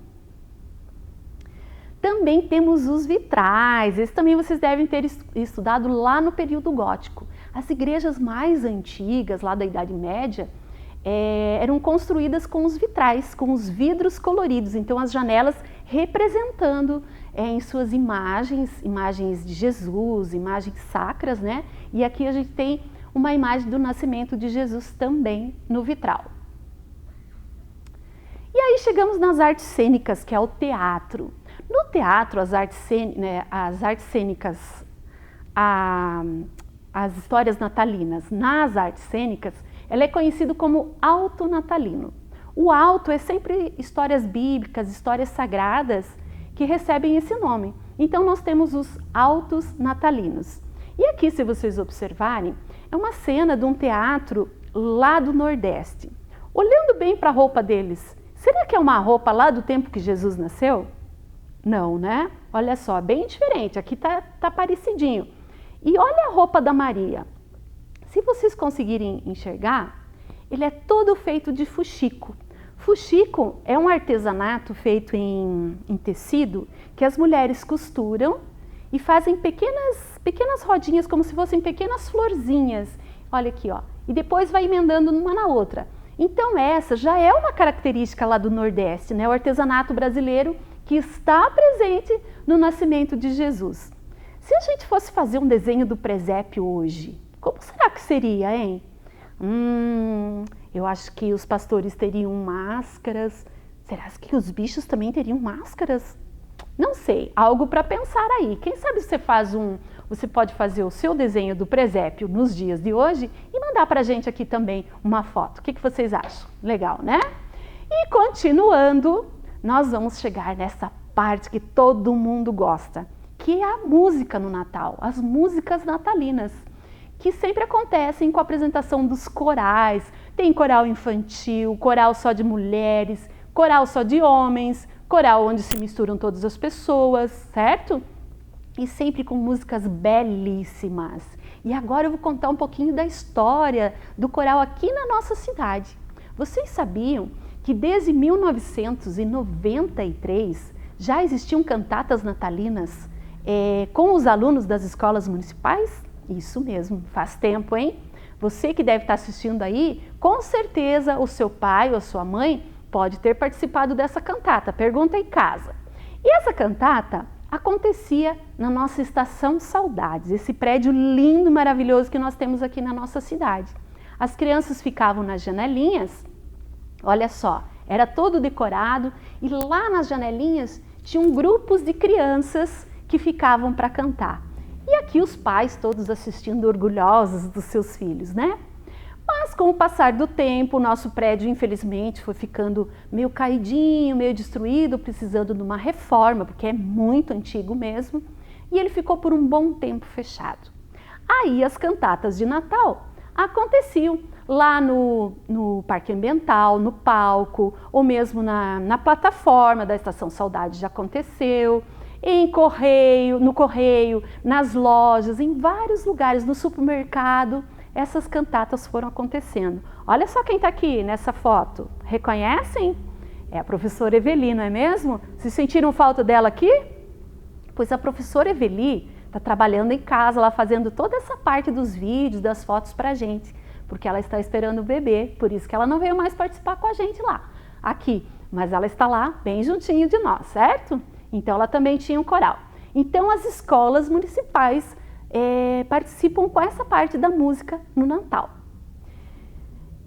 G: Também temos os vitrais, esses também vocês devem ter estudado lá no período gótico. As igrejas mais antigas, lá da Idade Média, eram construídas com os vitrais, com os vidros coloridos, então as janelas representando em suas imagens de Jesus, imagens sacras, né? E aqui a gente tem uma imagem do nascimento de Jesus também no vitral. E aí chegamos nas artes cênicas, que é o teatro. No teatro, as artes cênicas, as histórias natalinas, nas artes cênicas, ela é conhecida como alto natalino. O alto é sempre histórias bíblicas, histórias sagradas que recebem esse nome. Então nós temos os altos natalinos. E aqui, se vocês observarem, é uma cena de um teatro lá do Nordeste. Olhando bem para a roupa deles, será que é uma roupa lá do tempo que Jesus nasceu? Não, né? Olha só, bem diferente, aqui tá parecidinho. E olha a roupa da Maria. Se vocês conseguirem enxergar, ele é todo feito de fuxico. Fuxico é um artesanato feito em tecido que as mulheres costuram e fazem pequenas rodinhas, como se fossem pequenas florzinhas. Olha aqui, ó. E depois vai emendando uma na outra. Então essa já é uma característica lá do Nordeste, né? O artesanato brasileiro que está presente no nascimento de Jesus. Se a gente fosse fazer um desenho do presépio hoje, como será que seria, hein? Eu acho que os pastores teriam máscaras. Será que os bichos também teriam máscaras? Não sei, algo para pensar aí. Quem sabe você pode fazer o seu desenho do presépio nos dias de hoje e mandar para a gente aqui também uma foto. O que vocês acham? Legal, né? E continuando, nós vamos chegar nessa parte que todo mundo gosta, que é a música no Natal, as músicas natalinas, que sempre acontecem com a apresentação dos corais. Tem coral infantil, coral só de mulheres, coral só de homens, coral onde se misturam todas as pessoas, certo? E sempre com músicas belíssimas. E agora eu vou contar um pouquinho da história do coral aqui na nossa cidade. Vocês sabiam que desde 1993 já existiam cantatas natalinas com os alunos das escolas municipais? Isso mesmo, faz tempo, hein? Você que deve estar assistindo aí, com certeza o seu pai ou a sua mãe pode ter participado dessa cantata. Pergunta em casa. E essa cantata acontecia na nossa Estação Saudades, esse prédio lindo, maravilhoso que nós temos aqui na nossa cidade. As crianças ficavam nas janelinhas, olha só, era todo decorado e lá nas janelinhas tinham grupos de crianças que ficavam para cantar. E aqui os pais todos assistindo orgulhosos dos seus filhos, né? Mas com o passar do tempo, o nosso prédio infelizmente foi ficando meio caidinho, meio destruído, precisando de uma reforma, porque é muito antigo mesmo, e ele ficou por um bom tempo fechado. Aí as cantatas de Natal aconteciam lá no Parque Ambiental, no palco, ou mesmo na plataforma da Estação Saudade já aconteceu, no correio, nas lojas, em vários lugares, no supermercado, essas cantatas foram acontecendo. Olha só quem está aqui nessa foto. Reconhecem? É a professora Eveli, não é mesmo? Se sentiram falta dela aqui? Pois a professora Eveli está trabalhando em casa, lá fazendo toda essa parte dos vídeos, das fotos para a gente, porque ela está esperando o bebê, por isso que ela não veio mais participar com a gente lá, aqui. Mas ela está lá, bem juntinho de nós, certo? Então ela também tinha um coral. Então as escolas municipais participam com essa parte da música no Natal.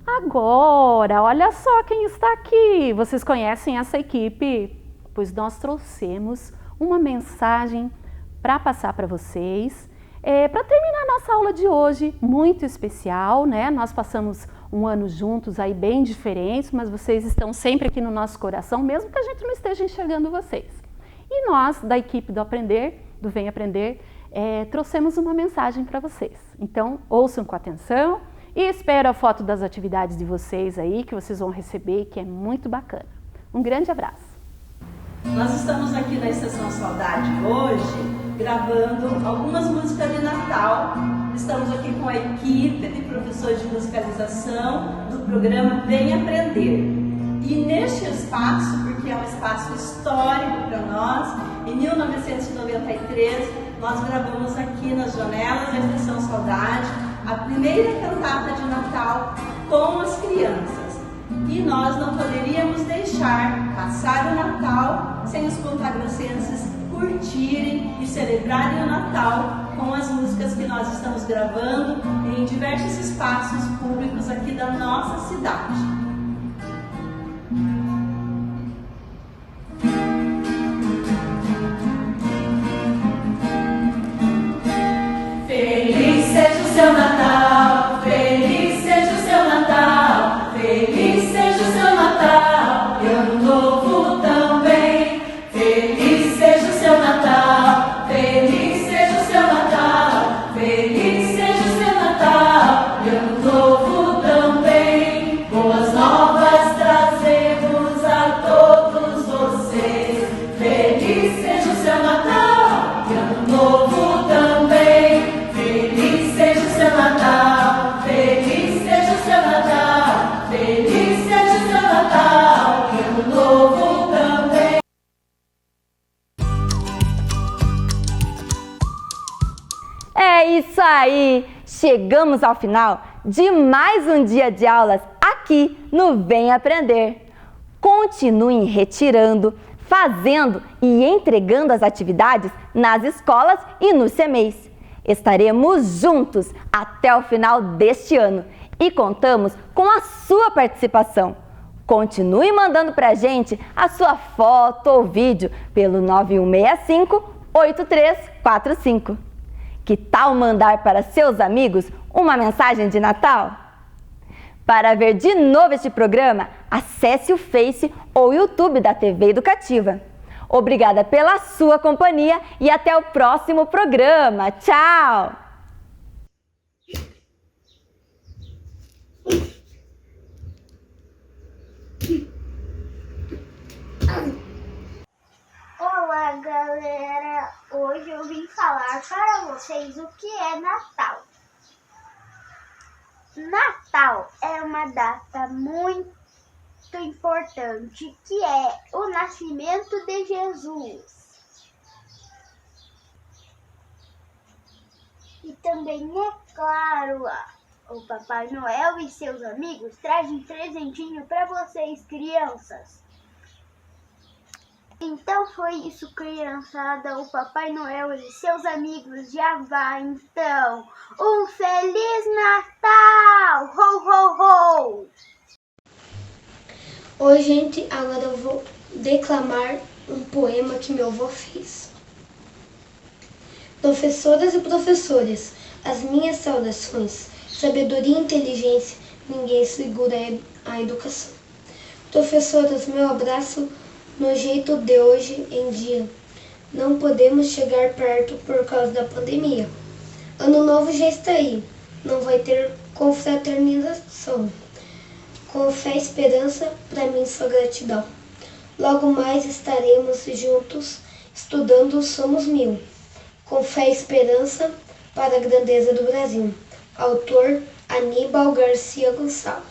G: Agora, olha só quem está aqui. Vocês conhecem essa equipe? Pois nós trouxemos uma mensagem para passar para vocês, para terminar a nossa aula de hoje, muito especial, né? Nós passamos um ano juntos aí bem diferentes, mas vocês estão sempre aqui no nosso coração, mesmo que a gente não esteja enxergando vocês. E nós, da equipe do Vem Aprender, trouxemos uma mensagem para vocês. Então, ouçam com atenção e espero a foto das atividades de vocês aí, que vocês vão receber, que é muito bacana. Um grande abraço.
H: Nós estamos aqui na Estação Saudade hoje, gravando algumas músicas de Natal. Estamos aqui com a equipe de professores de musicalização do programa Vem Aprender. E neste espaço, porque é um espaço histórico para nós, em 1993, nós gravamos aqui nas janelas da Estação Saudade a primeira cantata de Natal com as crianças. E nós não poderíamos deixar passar o Natal sem os pontagrossenses curtirem e celebrarem o Natal com as músicas que nós estamos gravando em diversos espaços públicos aqui da nossa cidade.
D: Feliz seja o seu Natal, feliz seja o seu Natal, feliz seja o seu Natal, e ano novo também. Feliz seja o seu Natal, feliz seja o seu Natal, feliz seja o seu Natal, e ano novo também. Boas novas trazemos a todos vocês. Feliz seja o seu Natal, e ano novo também. Feliz seja o seu Natal, feliz seja o seu Natal, feliz seja o seu Natal, e ano novo também.
A: É isso aí! Chegamos ao final de mais um dia de aulas aqui no Vem Aprender. Continuem retirando, fazendo e entregando as atividades nas escolas e nos CMEIs. Estaremos juntos até o final deste ano e contamos com a sua participação. Continue mandando pra gente a sua foto ou vídeo pelo 9165-8345. Que tal mandar para seus amigos uma mensagem de Natal? Para ver de novo este programa, acesse o Face ou o YouTube da TV Educativa. Obrigada pela sua companhia e até o próximo programa. Tchau!
I: Olá, galera! Hoje eu vim falar para vocês o que é Natal. Natal é uma data muito importante, que é o nascimento de Jesus. E também, é claro, o Papai Noel e seus amigos trazem presentinho para vocês, crianças. Então foi isso, criançada. O Papai Noel e seus amigos já vai, então. Um Feliz Natal! Ho, ho, ho!
J: Oi, gente. Agora eu vou declamar um poema que meu avô fez. Professoras e professores, as minhas saudações. Sabedoria e inteligência, ninguém segura a educação. Professoras, meu abraço no jeito de hoje em dia. Não podemos chegar perto por causa da pandemia. Ano novo já está aí, não vai ter confraternização. Com fé e esperança, para mim só gratidão. Logo mais estaremos juntos, estudando Somos Mil. Com fé e esperança, para a grandeza do Brasil. Autor Aníbal Garcia Gonçalves.